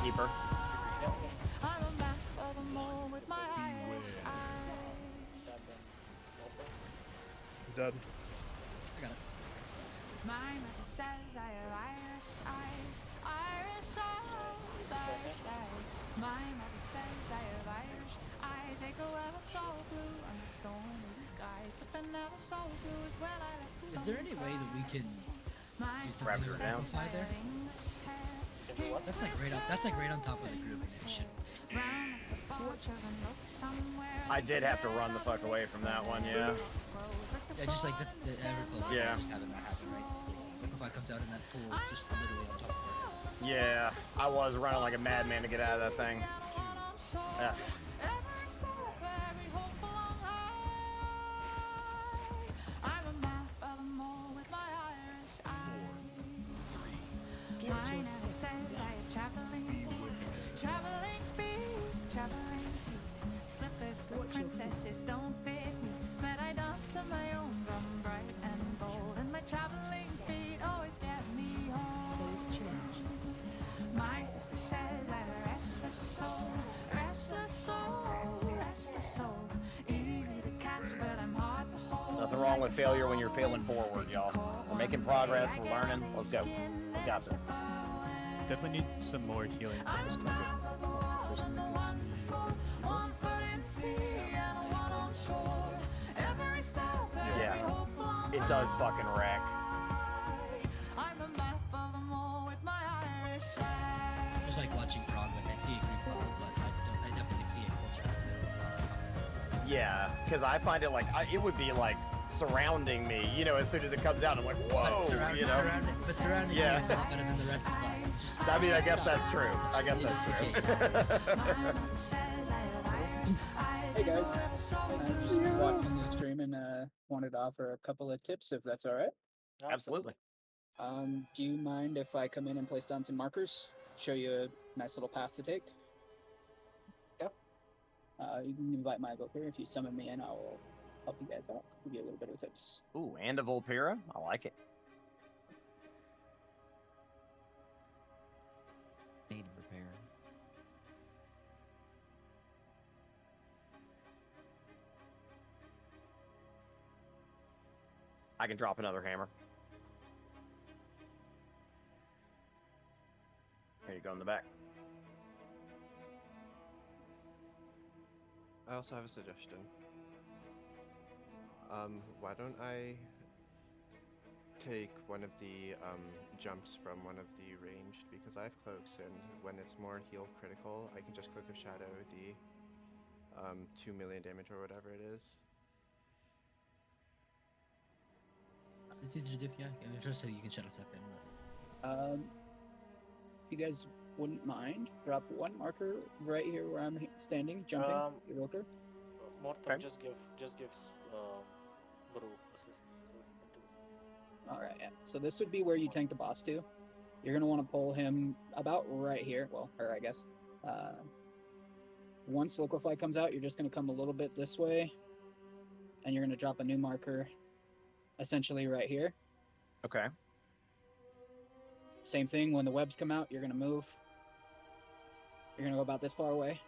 keeper. I'm a map of a mole with my Irish eyes. Dead. I got it. My mother says I have Irish eyes, Irish eyes, Irish eyes. My mother says I have Irish eyes. They go ever so blue under stormy skies, but they're never so blue as when I left them. Is there any way that we can do something Raptor with down. Amplify there? That's like right up. That's like right on top of the group, and it should. I did have to run the fuck away from that one, yeah. Yeah, just like that's the Evercloak. Yeah. Just having that happen, right? So Liquefy comes out in that pool, it's just literally on top of our heads. Yeah, I was running like a madman to get out of that thing. Yeah. I'm a map of a mole with my Irish eyes. Mine says I have traveling feet, traveling feet, traveling feet. Slippers for princesses don't fit me, but I dance to my own drum, bright and bold, and my traveling feet always get me home. My sister says I have a restless soul, restless soul, restless soul. Easy to catch, but I'm hard to hold. Nothing wrong with failure when you're failing forward, y'all. We're making progress, we're learning. Let's go. We got this. Definitely need some more healing from this type of person that gets Yeah, it does fucking wreck. Just like watching Prague, like I see a group level, but I definitely see it closer to the middle. Yeah, because I find it like, it would be like surrounding me, you know, as soon as it comes out, I'm like, whoa, you know? Surrounding Yeah. you is a lot better than the rest of us. Just, I mean, I guess that's true. I guess that's true. Hey guys, I just watching the stream and wanted to offer a couple of tips if that's all right. Absolutely. Do you mind if I come in and place down some markers? Show you a nice little path to take? Yep. You can invite my evoker. If you summon me in, I will help you guys out. Give you a little bit of tips. Ooh, and a Volpira? I like it. Need repair. I can drop another hammer. Here you go in the back. I also have a suggestion. Why don't I take one of the jumps from one of the ranged, because I have cloaks, and when it's more heal critical, I can just cloak of shadow the 2 million damage or whatever it is. It's easy to do, yeah. Just so you can shut us up in. If you guys wouldn't mind, drop one marker right here where I'm standing, jumping. Evoker. Morton, just give Brew assist. All right, yeah. So this would be where you tank the boss to. You're gonna want to pull him about right here. Well, her, I guess. Once Liquefy comes out, you're just gonna come a little bit this way, and you're gonna drop a new marker, essentially right here. Okay. Same thing. When the webs come out, you're gonna move. You're gonna go about this far away.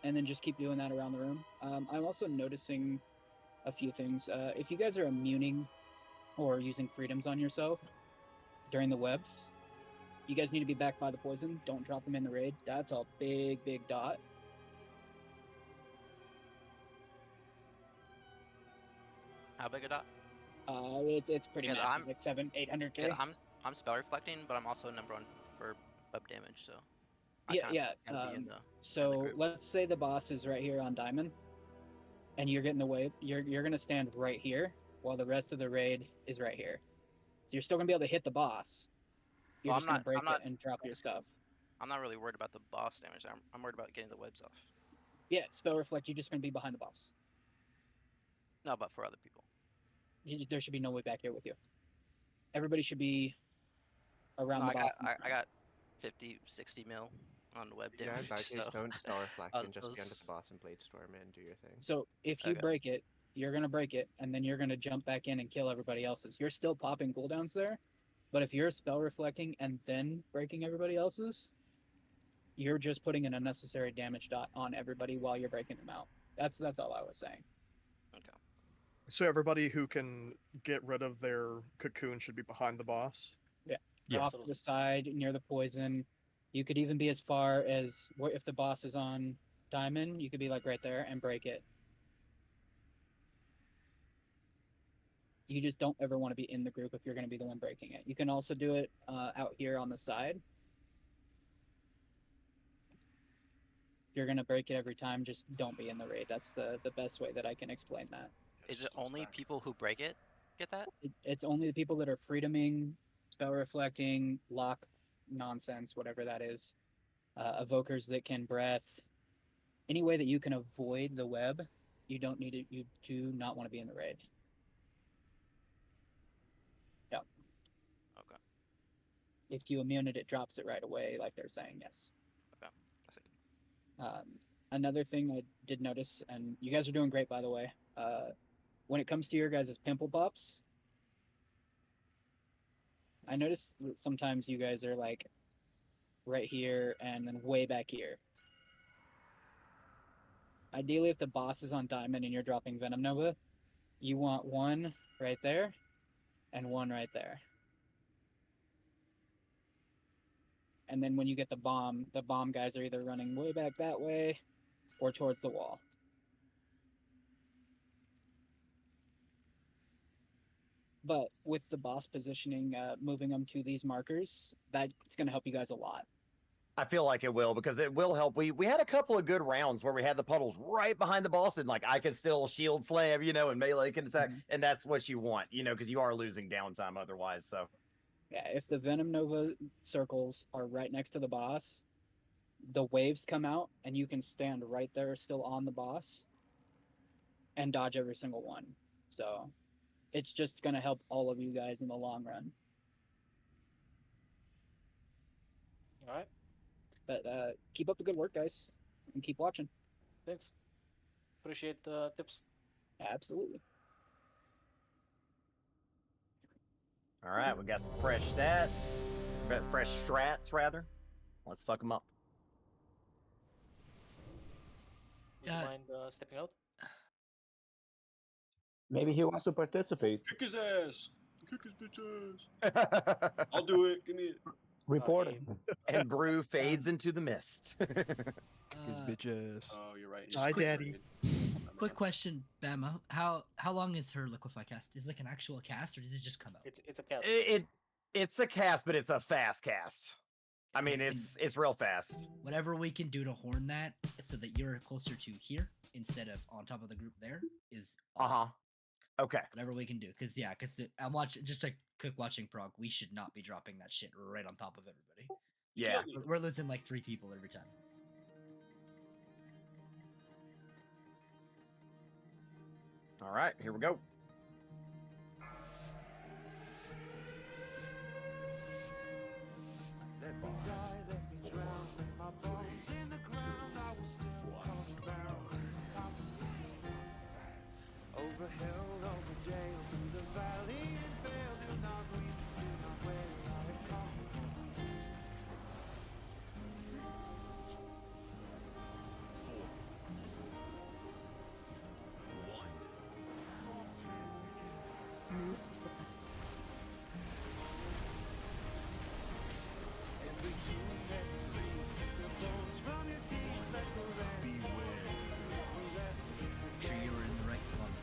And then just keep doing that around the room. I'm also noticing a few things. If you guys are immuning or using freedoms on yourself during the webs, you guys need to be back by the poison. Don't drop them in the raid. That's a big, big dot. How big a dot? It's pretty Yeah, massive. It's like 700-800k. Yeah, I'm spell reflecting, but I'm also number 1 for up damage, so. Yeah. So let's say the boss is right here on diamond, and you're getting the wave. You're gonna stand right here while the rest of the raid is right here. So you're still gonna be able to hit the boss. You're Well, just gonna break it and drop your stuff. I'm not really worried about the boss damage. I'm worried about getting the webs off. Yeah, spell reflect. You're just gonna be behind the boss. No, but for other people. There should be no way back here with you. Everybody should be around the boss. I got 50, 60 mil on web damage. Yeah, in that case, so don't spell reflect and just be under those- the boss and blade storm and do your thing. So if you Okay. break it, you're gonna break it, and then you're gonna jump back in and kill everybody else's. You're still popping cooldowns there, But if you're spell reflecting and then breaking everybody else's, you're just putting an unnecessary damage dot on everybody while you're breaking them out. That's all I was saying. Okay. So everybody who can get rid of their cocoon should be behind the boss. Yeah. Yeah. Off to the side near the poison. You could even be as far as if the boss is on diamond, you could be like right there and break it. You just don't ever want to be in the group if you're going to be the one breaking it. You can also do it out here on the side. If you're going to break it every time, just don't be in the raid. That's the best way that I can explain that. Is it only people who break it get that? It's only the people that are freedoming, spell reflecting, lock nonsense, whatever that is. Evokers that can breath. Any way that you can avoid the web, you don't need it. You do not want to be in the raid. Yeah. Okay. If you immune it, it drops it right away, like they're saying. Yes. Okay. I see. Another thing I did notice, and you guys are doing great, by the way. When it comes to your guys' pimple pops, I notice that sometimes you guys are like right here and then way back here. Ideally, if the boss is on diamond and you're dropping Venom Nova, you want one right there and one right there. And then when you get the bomb guys are either running way back that way or towards the wall. But with the boss positioning, moving them to these markers, that's going to help you guys a lot. I feel like it will because it will help. We had a couple of good rounds where we had the puddles right behind the boss and like I could still shield slam, and melee can attack, and that's what you want, because you are losing downtime otherwise. So yeah, if the Venom Nova circles are right next to the boss, the waves come out and you can stand right there still on the boss and dodge every single one. So it's just going to help all of you guys in the long run. All right. But keep up the good work, guys, and keep watching. Thanks. Appreciate the tips. Absolutely. all right, we got some fresh stats, fresh strats rather. Let's fuck them up. Would you mind stepping out? Maybe he wants to participate. Kick his ass. Kick his bitch ass. I'll do it. Give me it. Report him. And Brew fades into the mist. His bitch ass. Oh, you're right. Just Hi, quick- Daddy. Quick question, Bama. How long is her liquefy cast? Is it like an actual cast, or does it just come out? It's a cast. It's a cast, but it's a fast cast. I mean, it's real fast. Whatever we can do to horn that so that you're closer to here instead of on top of the group there is awesome. Okay. Whatever we can do, because I'm watching just a quick watching prog. We should not be dropping that shit right on top of everybody. Yeah. We're losing like 3 people every time. All right, here we go. Over hill, over jail, through the valley and vale, do not weep, do not wail, I have come. Every tune, every scene, stick the bones from your teeth, let the rest Sure you were in the right one.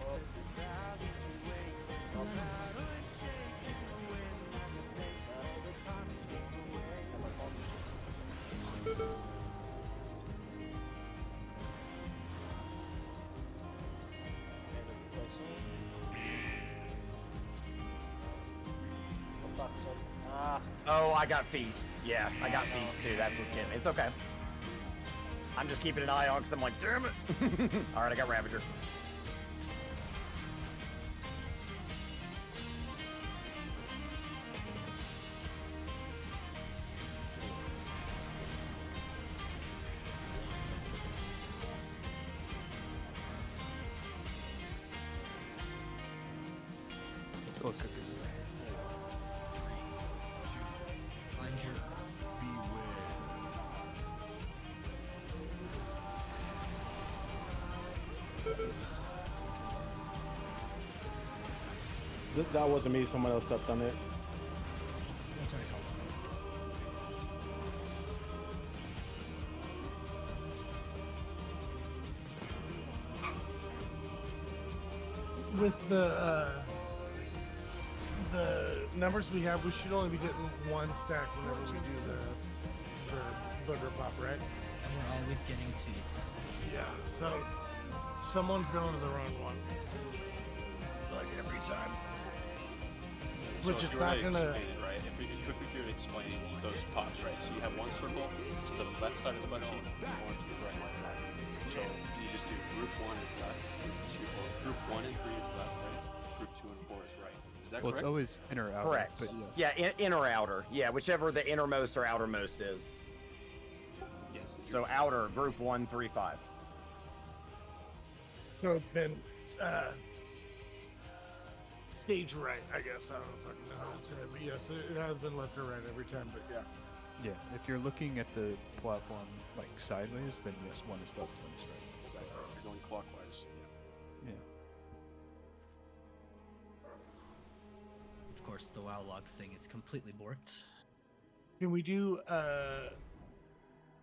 Oh, I got feast. Yeah, I got feast too. That's what's getting me. It's okay. I'm just keeping an eye on because I'm like, damn it. All right, I got Ravager. Let's go cook it. That wasn't me. Someone else stepped on it. With the numbers we have, we should only be getting one stack whenever we do the booger pop, right? And we're always getting two. Yeah. So someone's going to the wrong one, like every time. So Which if is you were not to gonna. explain it, right? If we quickly were to explain those pops, right? So you have one circle to the left side of the butt cheek and one to the right side. So you just do group 1 is left, group 1 and 3 is left, right? Group 2 and 4 is right. Is that Well, correct? it's always inner outer. Correct. But yeah. Yeah, in or outer. Yeah, whichever the innermost or outermost is. Yes. So outer, group 1, 3, 5. So it's been stage right, I guess. I don't fucking know how it's gonna be. Yes, it has been left or right every time, but yeah. Yeah, if you're looking at the platform like sideways, then yes, one is left, one is right. Exactly. You're going clockwise. Yeah. Of course, the WoW logs thing is completely borked. Can we do a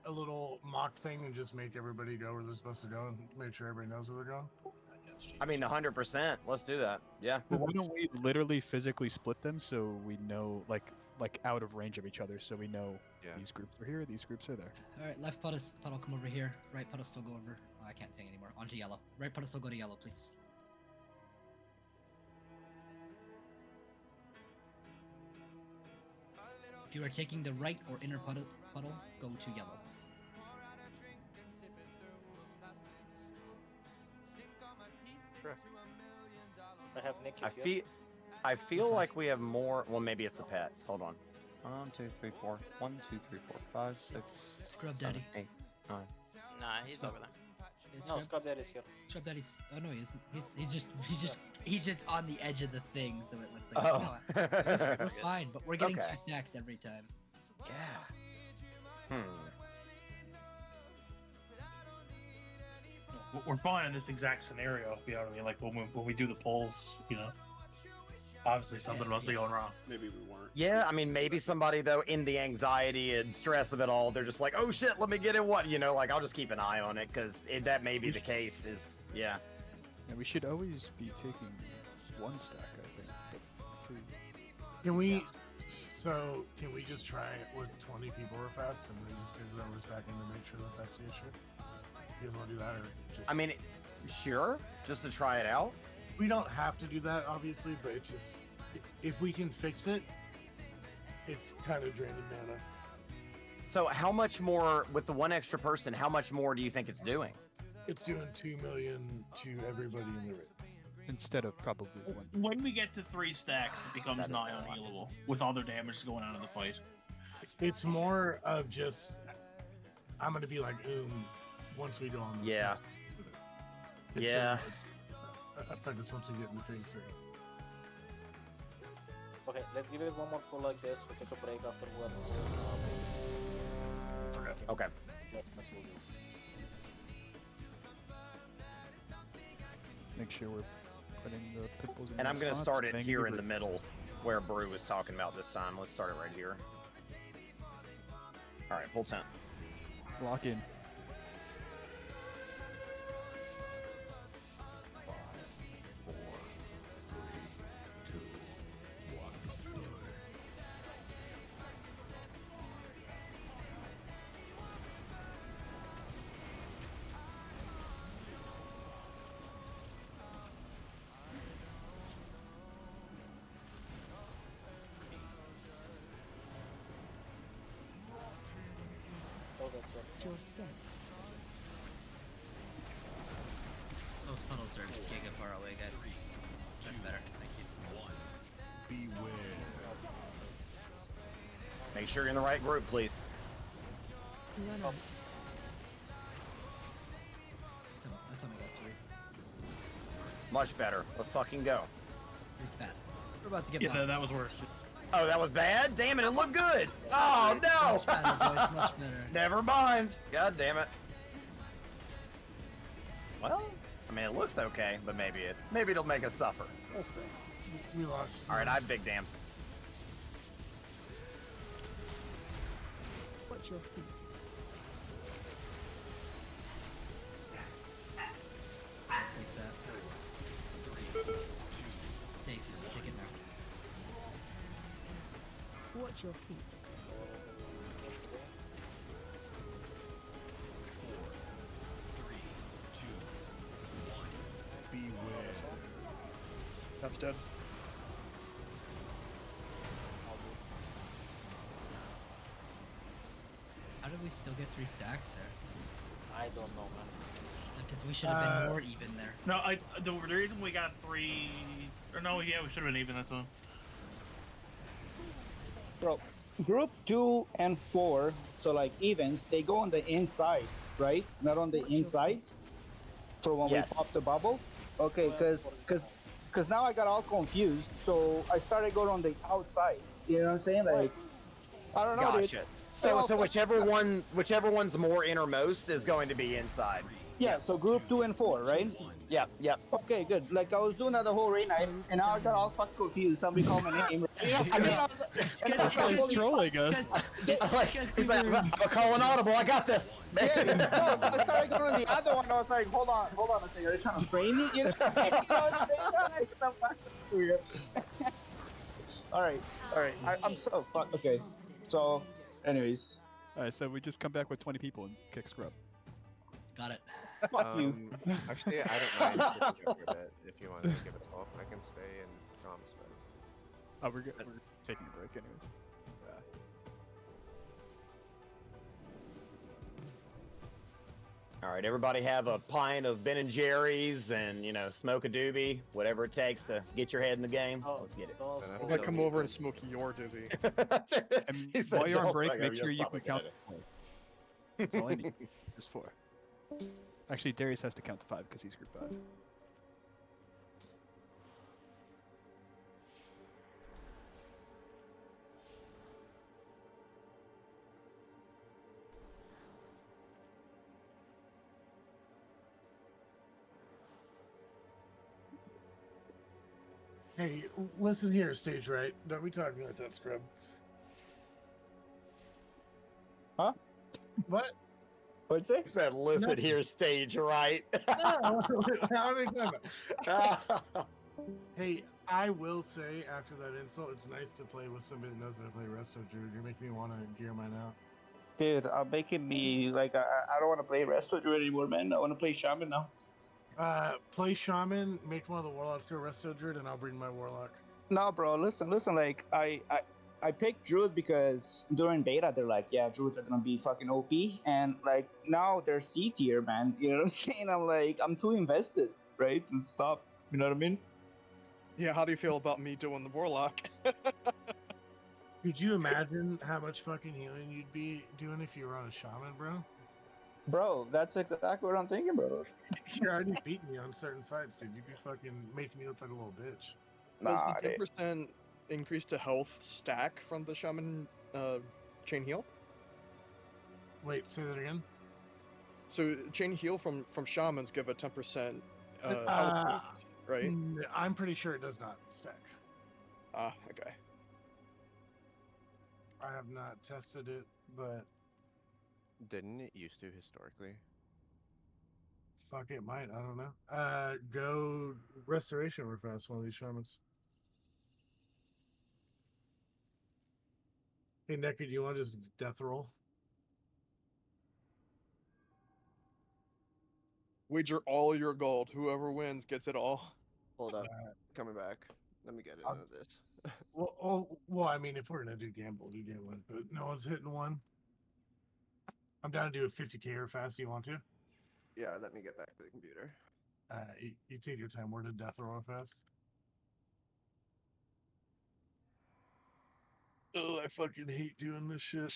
little mock thing and just make everybody go where they're supposed to go and make sure everybody knows where they're going? I mean, 100%. Let's do that. Yeah. Well, why don't we literally physically split them so we know, like out of range of each other, so we know these groups are here, these groups are there. All right, left puddle come over here. Right puddle still go over. Oh, I can't ping anymore. Onto yellow. Right puddle still go to yellow, please. If you are taking the right or inner puddle, go to yellow. I have Nick here. I feel like we have more. Well, maybe it's the pets. Hold on. 1, 2, 3, 4. 1, 2, 3, 4, 5, 6. Scrub Daddy. 8, 9. Nah, he's over there. No, Scrub Daddy's here. Scrub Daddy's. Oh no, he isn't. He's just on the edge of the thing, so it looks like. Oh. We're fine, but we're getting Okay. 2 stacks every time. Yeah. We're fine in this exact scenario. You know what I mean? Like when we do the polls, you know, obviously something must be going wrong. Maybe we weren't. Yeah, I mean, maybe somebody, though, in the anxiety and stress of it all, they're just like, oh shit, let me get in what? You know, like, I'll just keep an eye on it, because that may be the case, yeah. Yeah, we should always be taking one stack, I think. But 2. Can we? So can we just try it with 20 people real fast and then just get the numbers back in to make sure that that's the issue? You guys want to do that, or just? I mean, sure, just to try it out. We don't have to do that, obviously, but it's just if we can fix it, it's kind of draining mana. So how much more, with the one extra person, how much more do you think it's doing? It's doing 2 million to everybody in the ring. Instead of probably 1. When we get to 3 stacks, it becomes That is nigh a lot. unhealable with other damage going on in the fight. It's more of just I'm gonna be like once we go on this. Yeah. It's Yeah. I just want to get in the phase 3. Okay, let's give it one more pull like this. We'll take a break afterwards. Okay. Let's move it. Make sure we're putting the pitbulls in And the I'm going to spots, start it bang here the in the group. middle, where Brew was talking about this time. Let's start it right here. All right, full 10. Lock in. Oh, that's it. Your step. Those puddles are giga far away, guys. That's better. Thank you. Beware. Make sure you're in the right group, please. Run out. That's only got 3. Much better. Let's fucking go. It's bad. We're about to get Yeah, blocked. that was worse. Oh, that was bad? Damn it, it looked good! Oh, no! Much better, boys. Much better. Never mind. God damn it. Well, I mean, it looks okay, but maybe it'll make us suffer. We'll see. We lost. All right, I have big dams. Watch your feet. Take that. Safe. Take it now. Watch your feet. Beware. That's dead. How did we still get 3 stacks there? I don't know, man. Because we should have been more even there. No, the reason we got 3, or no, yeah, we should have been even. That's all. Bro, group 2 and 4, so like evens, they go on the inside, right? Not on the inside. For when Yes. we pop the bubble. Okay, because now I got all confused, so I started going on the outside. You know what I'm saying? Like, I don't know, dude. Gotcha. They So all- whichever one's more innermost is going to be inside. Yeah, so group 2 and 4, right? Yep. Okay, good. Like I was doing that the whole raid night, and now I got all fucking confused. Somebody called my name. This guy's trolling us. He's like, I'm calling audible. I got this. Yeah, no, I started going to the other one. I was like, hold on a second. Are they trying to frame me? You know? All right. I'm so fuck. Okay. So, anyways, Alright, so we just come back with 20 people and kick scrub. Got it. fuck you. Actually, I don't mind switching over a bit if you want to give it a I can stay in comms, but Oh, we're taking a break anyways. All right, everybody have a pint of Ben and Jerry's and, smoke a doobie, whatever it takes to get your head in the game. Let's get it. I'm gonna come over and smoke your doobie. And He said, while you're on "Don't break, suck make up, sure yes, you probably can count get to 4. That's all I need. Just 4. Actually, Darius has to count to 5 because he's group 5. Hey, listen here, stage right. Don't be talking like that, scrub. Huh? What? What's it? He said, listen here, stage right. No, how many times? Hey, I will say after that insult, it's nice to play with somebody that knows how to play Resto Druid. You're making me want to gear mine out. Dude, I'm making me like I don't want to play Resto Druid anymore, man. I want to play Shaman now. Play Shaman, make one of the Warlocks go Resto Druid, and I'll bring my Warlock. No, bro, listen. Like I picked Druid because during beta they're like, yeah, Druids are gonna be fucking OP, and like now they're C tier, man. You know what I'm saying? I'm like, I'm too invested, right? And stop. You know what I mean? Yeah, how do you feel about me doing the warlock? Could you imagine how much fucking healing you'd be doing if you were on a Shaman, bro? Bro, that's exactly what I'm thinking, bro. You're already beating me on certain fights, dude. You'd be fucking making me look like a little bitch. Does Nah, the 10% increase to health stack from the shaman chain heal? Wait, say that again. So chain heal from shamans give a 10% health boost, right? I'm pretty sure it does not stack. Ah, okay. I have not tested it, but didn't it used to historically? fuck, it might. I don't know. Go restoration real fast, one of these shamans. Hey, Necker, do you want to just death roll? Wager all your gold. Whoever wins gets it all. Hold up, coming back. Let me get into this. Well, I mean, if we're gonna do gamble, but no one's hitting one. I'm down to do a 50k or fast. Do you want to? Yeah, let me get back to the computer. You take your time. We're to death roll fast. Oh, I fucking hate doing this shit.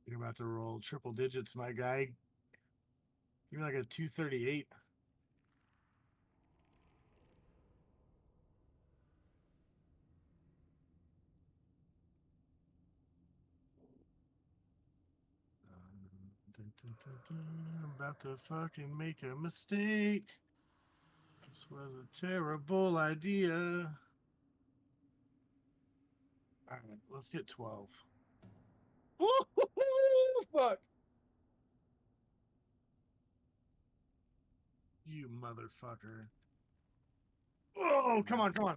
You're about to roll triple digits, my guy. Give me like a 238. I'm about to fucking make a mistake. This was a terrible idea. Alright, let's get 12. Fuck. You motherfucker. Oh, come on, come on.